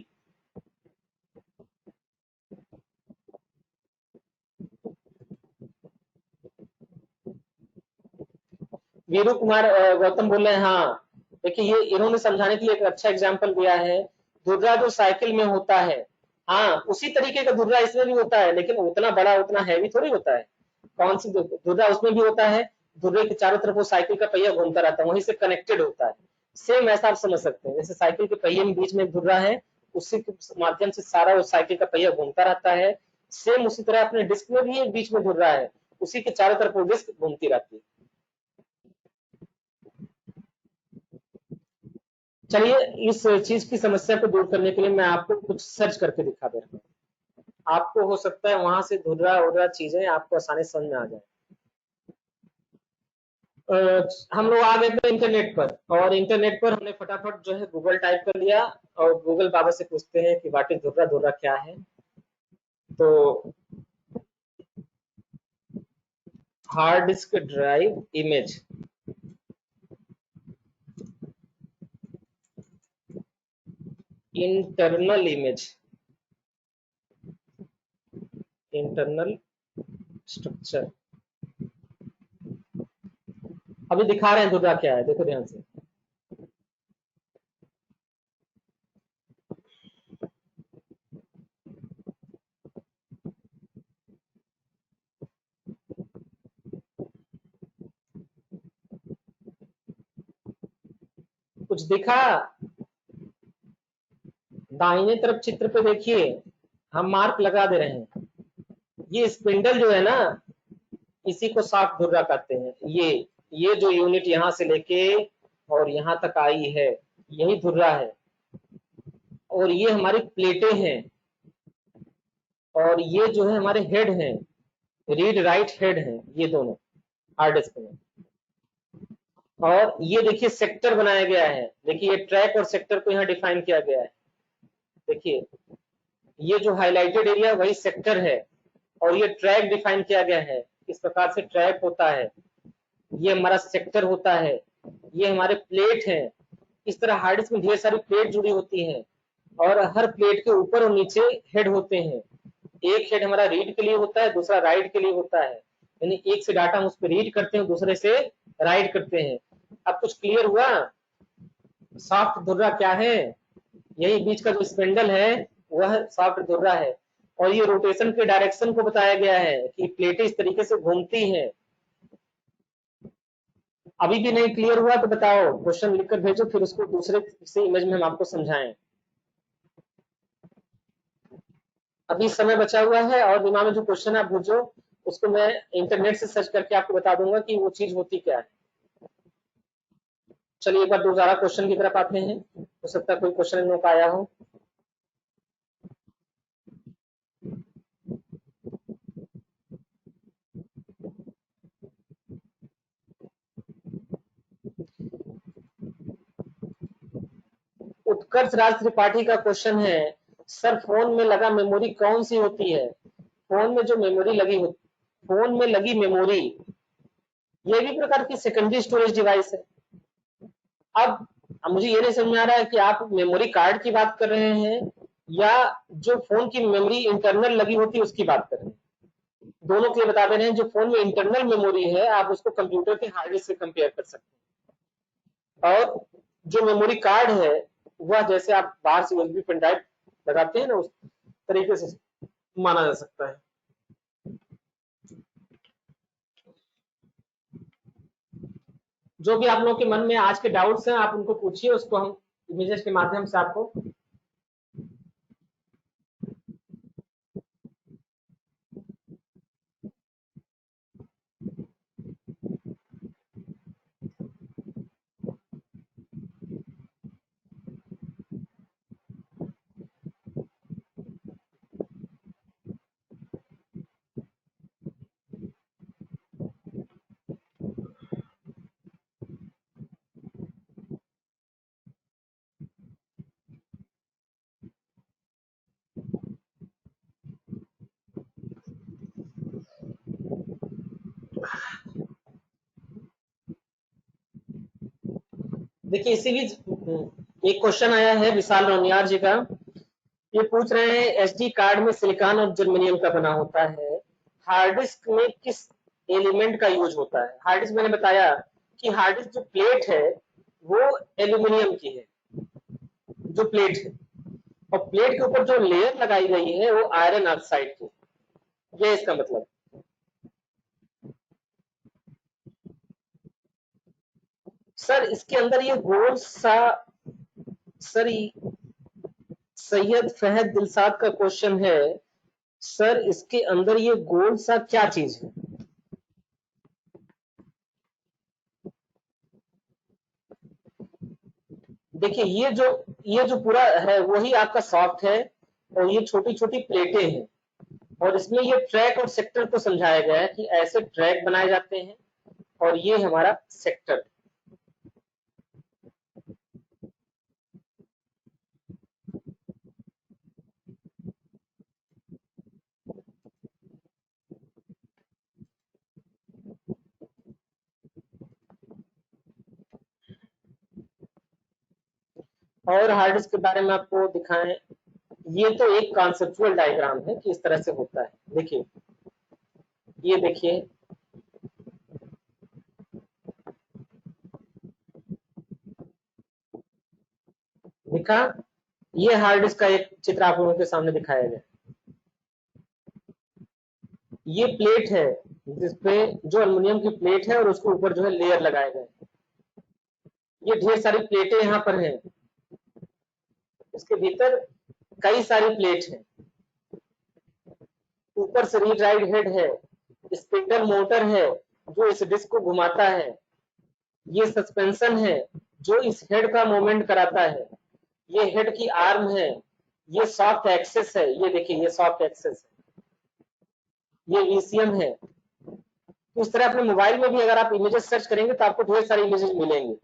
वीरू कुमार गौतम बोल रहे हैं हाँ। देखिए, ये इन्होंने समझाने के लिए एक अच्छा एग्जाम्पल दिया है। धुर्रा जो साइकिल में होता है, हाँ उसी तरीके का धुर्रा इसमें भी होता है, लेकिन उतना बड़ा उतना हैवी थोड़ी होता है। कौन सी धुर्रा उसमें भी होता है? धुर्रे के चारों तरफ वो साइकिल का पहिया घूमता रहता है, वहीं से कनेक्टेड होता है। सेम ऐसा आप समझ सकते हैं, जैसे साइकिल के पहिए में बीच में धुर्रा है, उसी के माध्यम से सारा वो साइकिल का पहिया घूमता रहता है। सेम उसी तरह अपने डिस्क में भी एक बीच में धुर्रा है, उसी के चारों तरफ वो डिस्क घूमती रहती है। चलिए, इस चीज की समस्या को दूर करने के लिए मैं आपको कुछ सर्च करके दिखा दे रहा हूँ। आपको हो सकता है वहां से धुर्रा उर्रा चीजें आपको आसानी समझ में आ जाए। हम लोग आ गए थे इंटरनेट पर, और इंटरनेट पर हमने फटाफट जो है गूगल टाइप कर लिया, और गूगल बाबा से पूछते हैं कि व्हाट इज धुर्रा, धुर्रा क्या है। तो hard disk drive image, internal image, internal structure. अभी दिखा रहे हैं धुर्रा क्या है, देखो ध्यान से। कुछ दिखा? दाहिने तरफ चित्र पे देखिए, हम मार्क लगा दे रहे हैं। ये स्पिंडल जो है ना, इसी को साफ धुर्रा कहते हैं। ये जो यूनिट यहाँ से लेके और यहाँ तक आई है, यही धुर्रा है। और ये हमारी प्लेटें हैं, और ये जो है हमारे हेड हैं, रीड राइट हेड हैं, ये दोनों हार्ड डिस्क में। और ये देखिए सेक्टर बनाया गया है। देखिए, ये ट्रैक और सेक्टर को यहाँ डिफाइन किया गया है। देखिए, ये जो हाईलाइटेड एरिया वही सेक्टर है, और ये ट्रैक डिफाइन किया गया है। इस प्रकार से ट्रैक होता है, ये हमारा सेक्टर होता है, ये हमारे प्लेट हैं। इस तरह हार्ड डिस्क में ढेर सारी प्लेट जुड़ी होती हैं, और हर प्लेट के ऊपर और नीचे हेड होते हैं। एक हेड हमारा रीड के लिए होता है, दूसरा राइट के लिए होता है, यानी एक से डाटा हम उस पर रीड करते हैं, दूसरे से राइट करते हैं। अब कुछ क्लियर हुआ? सॉफ्ट धुर्रा क्या है? यही बीच का जो स्पिंडल है वह सॉफ्ट धुर्रा है, और ये रोटेशन के डायरेक्शन को बताया गया है कि प्लेटें इस तरीके से घूमती हैं। अभी भी नहीं क्लियर हुआ तो बताओ, क्वेश्चन लिखकर भेजो, फिर उसको दूसरे से इमेज में हम आपको समझाएं। अभी समय बचा हुआ है, और दिमाग में जो क्वेश्चन आप भेजो उसको मैं इंटरनेट से सर्च करके आपको बता दूंगा कि वो चीज होती क्या है। चलिए एक बार दोबारा क्वेश्चन की तरफ आते हैं, हो सकता है कोई क्वेश्चन इन लोगों का आया हो। उत्कर्ष राज त्रिपाठी का क्वेश्चन है, सर फोन में लगा मेमोरी कौन सी होती है? फोन में जो मेमोरी लगी हो, फोन में लगी मेमोरी ये भी प्रकार की सेकेंडरी स्टोरेज डिवाइस है। अब मुझे ये नहीं समझ में आ रहा है कि आप मेमोरी कार्ड की बात कर रहे हैं या जो फोन की मेमोरी इंटरनल लगी होती है उसकी बात कर रहे हैं। दोनों के लिए बता दे रहे हैं, जो फोन में इंटरनल मेमोरी है आप उसको कंप्यूटर के हार्ड डिस्क से कंपेयर कर सकते हैं, और जो मेमोरी कार्ड है वह जैसे आप बाहर से यूएसबी पेन ड्राइव लगाते हैं ना, उस तरीके से माना जा सकता है। जो भी आप लोगों के मन में आज के डाउट्स हैं आप उनको पूछिए, उसको हम इमेजेस के माध्यम से आपको देखिए। इसी बीच एक क्वेश्चन आया है विशाल रोनियार जी का, ये पूछ रहे हैं एसडी कार्ड में सिलिकॉन और जर्मेनियम का बना होता है, हार्ड डिस्क में किस एलिमेंट का यूज होता है? हार्ड डिस्क मैंने बताया कि हार्ड डिस्क जो प्लेट है वो एल्यूमिनियम की है, जो प्लेट है, और प्लेट के ऊपर जो लेयर लगाई गई है वो आयरन ऑक्साइड की, ये इसका मतलब। सर इसके अंदर ये गोल सा, सर सैयद फहद दिलसाद का क्वेश्चन है, सर इसके अंदर ये गोल सा क्या चीज है? देखिए ये जो पूरा है वही आपका सॉफ्ट है, और ये छोटी छोटी प्लेटें हैं, और इसमें ये ट्रैक और सेक्टर को समझाया गया है कि ऐसे ट्रैक बनाए जाते हैं, और ये हमारा सेक्टर। और हार्ड डिस्क के बारे में आपको दिखाएं, ये तो एक कॉन्सेप्चुअल डायग्राम है कि इस तरह से होता है। देखिए, ये देखिए, दिखा, ये हार्ड डिस्क का एक चित्र आप लोगों के सामने दिखाया गया। ये प्लेट है जिसपे जो एल्युमिनियम की प्लेट है और उसके ऊपर जो है लेयर लगाए गए। ये ढेर सारी प्लेटें यहाँ पर हैं, इसके भीतर कई सारी प्लेट हैं, ऊपर से रीड राइट हेड है, स्पिंडल मोटर है जो इस डिस्क को घुमाता है, ये सस्पेंशन है जो इस हेड का मूवमेंट कराता है, ये हेड की आर्म है, ये सॉफ्ट एक्सेस है, ये देखिए ये सॉफ्ट एक्सेस है, ये वीसीएम है। तो इस तरह अपने मोबाइल में भी अगर आप इमेजेस सर्च करेंगे तो आपको ढेर सारी इमेजेस मिलेंगे।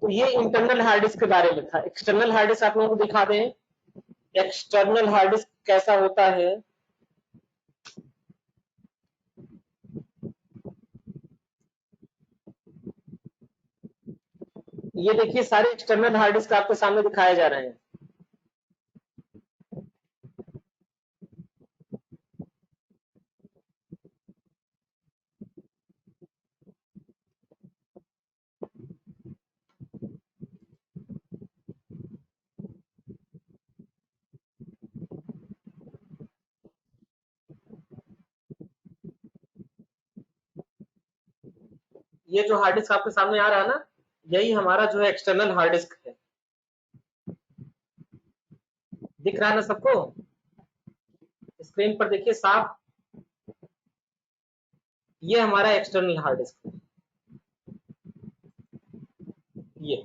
तो ये इंटरनल हार्ड डिस्क के बारे में था। एक्सटर्नल हार्ड डिस्क आप लोगों को दिखा दें, एक्सटर्नल हार्ड डिस्क कैसा होता है। ये देखिए सारे एक्सटर्नल हार्ड डिस्क आपके सामने दिखाए जा रहे हैं। ये जो हार्ड डिस्क आपके सामने आ रहा है ना, यही हमारा जो है एक्सटर्नल हार्ड डिस्क है। दिख रहा है ना सबको? स्क्रीन पर देखिए साफ, ये हमारा एक्सटर्नल हार्ड डिस्क है। ये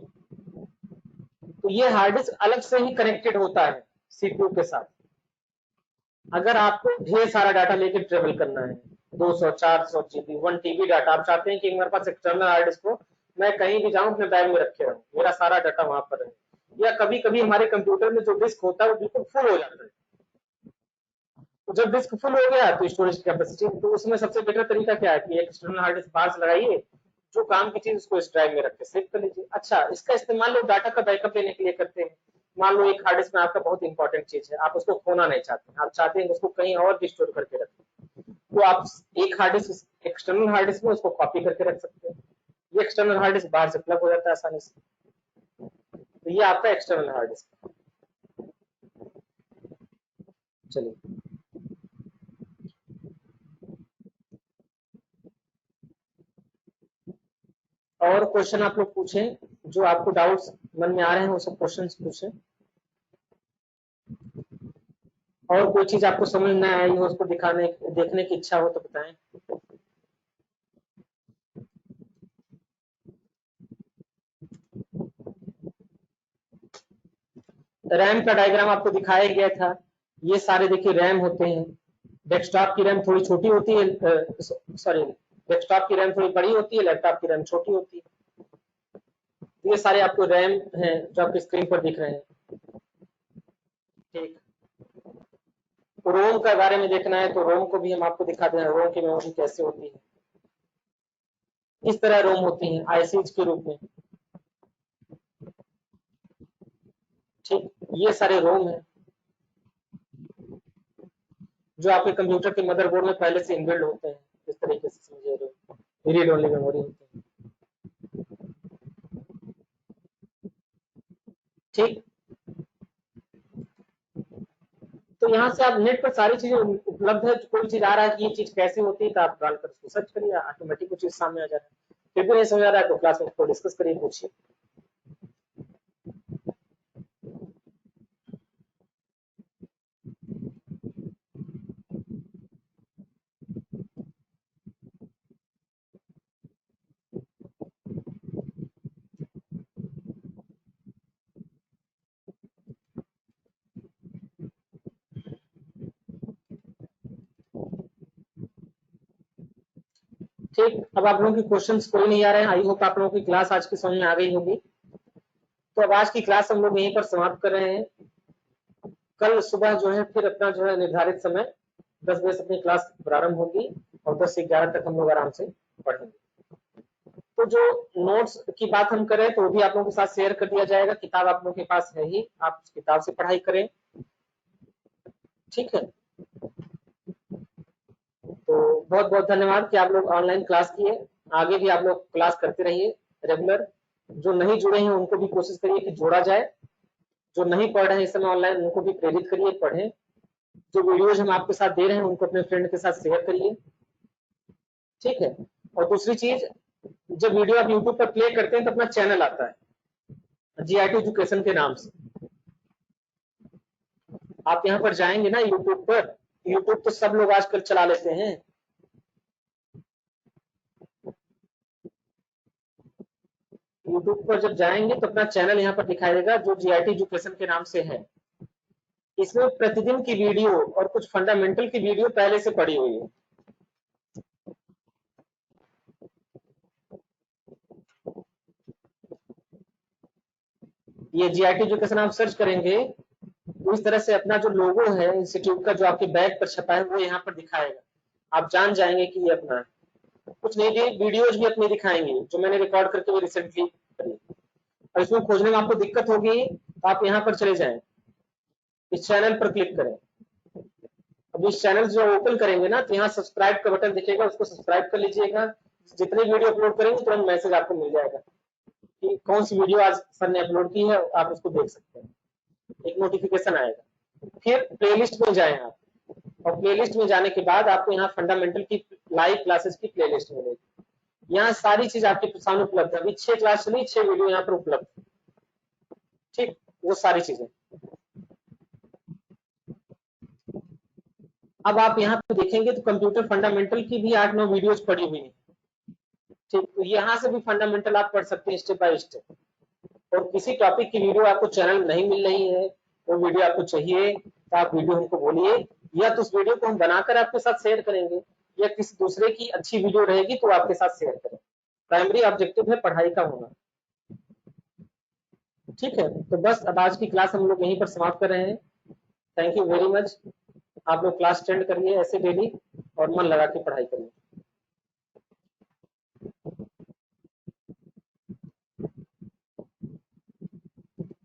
तो ये हार्ड डिस्क अलग से ही कनेक्टेड होता है सीपीयू के साथ। अगर आपको ढेर सारा डाटा लेकर ट्रेवल करना है, 200 400 जीबी 1 टीबी डाटा, आप चाहते हैं कि मेरे पास एक्सटर्नल हार्ड डिस्क हो, मैं कहीं भी जाऊं अपने बैग में रखे रहूं, मेरा सारा डाटा वहां पर है। या कभी कभी हमारे कंप्यूटर में जो डिस्क होता है वो बिल्कुल फुल हो जाता है, तो जब डिस्क फुल हो गया तो स्टोरेज कैपेसिटी, तो उसमें सबसे बेटर तरीका क्या है कि एक एक्सटर्नल हार्ड डिस्क बाहर से लगाइए, जो काम की चीज उसको इस ड्राइव में रख के सेव कर लीजिए। अच्छा, इसका इस्तेमाल लोग डाटा का बैकअप लेने के लिए करते हैं। मान लो एक हार्ड डिस्क में आपका बहुत इंपॉर्टेंट चीज है, आप उसको खोना नहीं चाहते, आप चाहते हैं उसको कहीं और भी स्टोर करके रखें, तो आप एक hard disk external hard disk में उसको कॉपी करके रख सकते हैं। ये एक्सटर्नल हार्ड डिस्क बाहर से प्लग हो जाता है आसानी से, तो ये आपका एक्सटर्नल हार्ड डिस्क। चलिए, और क्वेश्चन आप लोग पूछें, जो आपको डाउट्स मन में आ रहे हैं वो सब क्वेश्चन पूछें। और कोई चीज आपको समझ में आई हो, उसको दिखाने देखने की इच्छा हो तो बताएं। रैम का डायग्राम आपको दिखाया गया था। ये सारे देखिए रैम होते हैं। डेस्कटॉप की रैम थोड़ी छोटी होती है, सॉरी, डेस्कटॉप की रैम थोड़ी बड़ी होती है, लैपटॉप की रैम छोटी होती है। ये सारे आपको रैम हैं जो आपकी स्क्रीन पर दिख रहे हैं। ठीक, तो रोम के बारे में देखना है तो रोम को भी हम आपको दिखा दें, रोम की मेमोरी कैसे होती है। इस तरह रोम होती है आईसीज के रूप में। ठीक, ये सारे रोम हैं जो आपके कंप्यूटर के मदरबोर्ड में पहले से इनबिल्ड होते हैं। इस तरीके से समझिए, रीड ओनली मेमोरी होती है। ठीक, तो यहाँ से आप नेट पर सारी चीजें उपलब्ध है, कोई चीज आ रहा है कि ये चीज कैसे होती है तो आप डाल कर उसको सर्च करिए, ऑटोमेटिक वो चीज सामने आ जा रहा है। फिर भी नहीं समझ आ रहा है तो क्लास में उसको डिस्कस करिए, पूछिए। ठीक, अब आप लोगों की क्वेश्चंस कोई नहीं आ रहे हैं, आई होप आप लोगों की क्लास आज की समझ में आ गई होगी। तो अब आज की क्लास हम लोग यहीं पर समाप्त कर रहे हैं। कल सुबह जो है फिर अपना जो है निर्धारित समय 10 बजे से अपनी क्लास प्रारंभ होगी और 10 से 11 तक हम लोग आराम से पढ़ेंगे। तो जो नोट्स की बात हम करें तो वो भी आप लोगों के साथ शेयर कर दिया जाएगा। किताब आप लोगों के पास है ही, आप उस किताब से पढ़ाई करें। ठीक है, तो बहुत बहुत धन्यवाद कि आप लोग ऑनलाइन क्लास किए। आगे भी आप लोग क्लास करते रहिए रेगुलर। जो नहीं जुड़े हैं उनको भी कोशिश करिए कि जोड़ा जाए। जो नहीं पढ़ रहे हैं इस समय ऑनलाइन उनको भी प्रेरित करिए पढ़ें। जो वीडियोज हम आपके साथ दे रहे हैं उनको अपने फ्रेंड के साथ शेयर करिए। ठीक है, और दूसरी चीज, जब वीडियो आप यूट्यूब पर प्ले करते हैं तो अपना चैनल आता है जीआईटी एजुकेशन के नाम से। आप यहाँ पर जाएंगे ना यूट्यूब पर, यूट्यूब तो सब लोग आजकल चला लेते हैं। यूट्यूब पर जब जाएंगे तो अपना चैनल यहाँ पर दिखाई देगा जो जीआईटी एजुकेशन के नाम से है। इसमें प्रतिदिन की वीडियो और कुछ फंडामेंटल की वीडियो पहले से पड़ी हुई है। ये जीआईटी एजुकेशन आप सर्च करेंगे तो इस तरह से अपना जो लोगो है इंस्टीट्यूट का जो आपके बैग पर छपा है वो यहाँ पर दिखाएगा। आप जान जाएंगे कि ये अपना है। कुछ नहीं दिए, वीडियोज भी अपने दिखाएंगे जो मैंने रिकॉर्ड करके भी रिसेंटली करी। और इसमें खोजने में आपको दिक्कत होगी तो आप यहाँ पर चले जाएं, इस चैनल पर क्लिक करें। अब इस चैनल जो ओपन करेंगे ना तो यहाँ सब्सक्राइब का बटन दिखेगा, उसको सब्सक्राइब कर लीजिएगा। जितने वीडियो अपलोड करेंगे तुरंत मैसेज आपको मिल जाएगा कि कौन सी वीडियो आज सर ने अपलोड की है, आप उसको देख सकते हैं, एक नोटिफिकेशन आएगा। फिर प्लेलिस्ट में जाएं आप, और प्लेलिस्ट में जाने के बाद आपको यहाँ फंडामेंटल की लाइव क्लासेस की प्लेलिस्ट मिलेगी। यहाँ सारी चीज आपके सामने उपलब्ध है। अभी 6 क्लास चली, 6 वीडियो यहाँ पर उपलब्ध, ठीक, वो सारी चीजें। अब आप यहाँ पे देखेंगे तो कंप्यूटर फंडामेंटल की भी 8-9 वीडियोस पड़ी हुई है, ठीक, तो यहाँ से भी फंडामेंटल आप पढ़ सकते हैं स्टेप बाय स्टेप। और किसी टॉपिक की वीडियो आपको चैनल नहीं मिल रही है, वो वीडियो आपको चाहिए तो आप वीडियो हमको बोलिए, या तो उस वीडियो को हम बनाकर आपके साथ शेयर करेंगे, या किसी दूसरे की अच्छी वीडियो रहेगी तो आपके साथ शेयर करें। प्राइमरी ऑब्जेक्टिव है पढ़ाई का होना, ठीक है। तो बस अब आज की क्लास हम लोग यहीं पर समाप्त कर रहे हैं। Thank you very much. आप लोग क्लास अटेंड करिए ऐसे डेली और मन लगा के पढ़ाई करिए।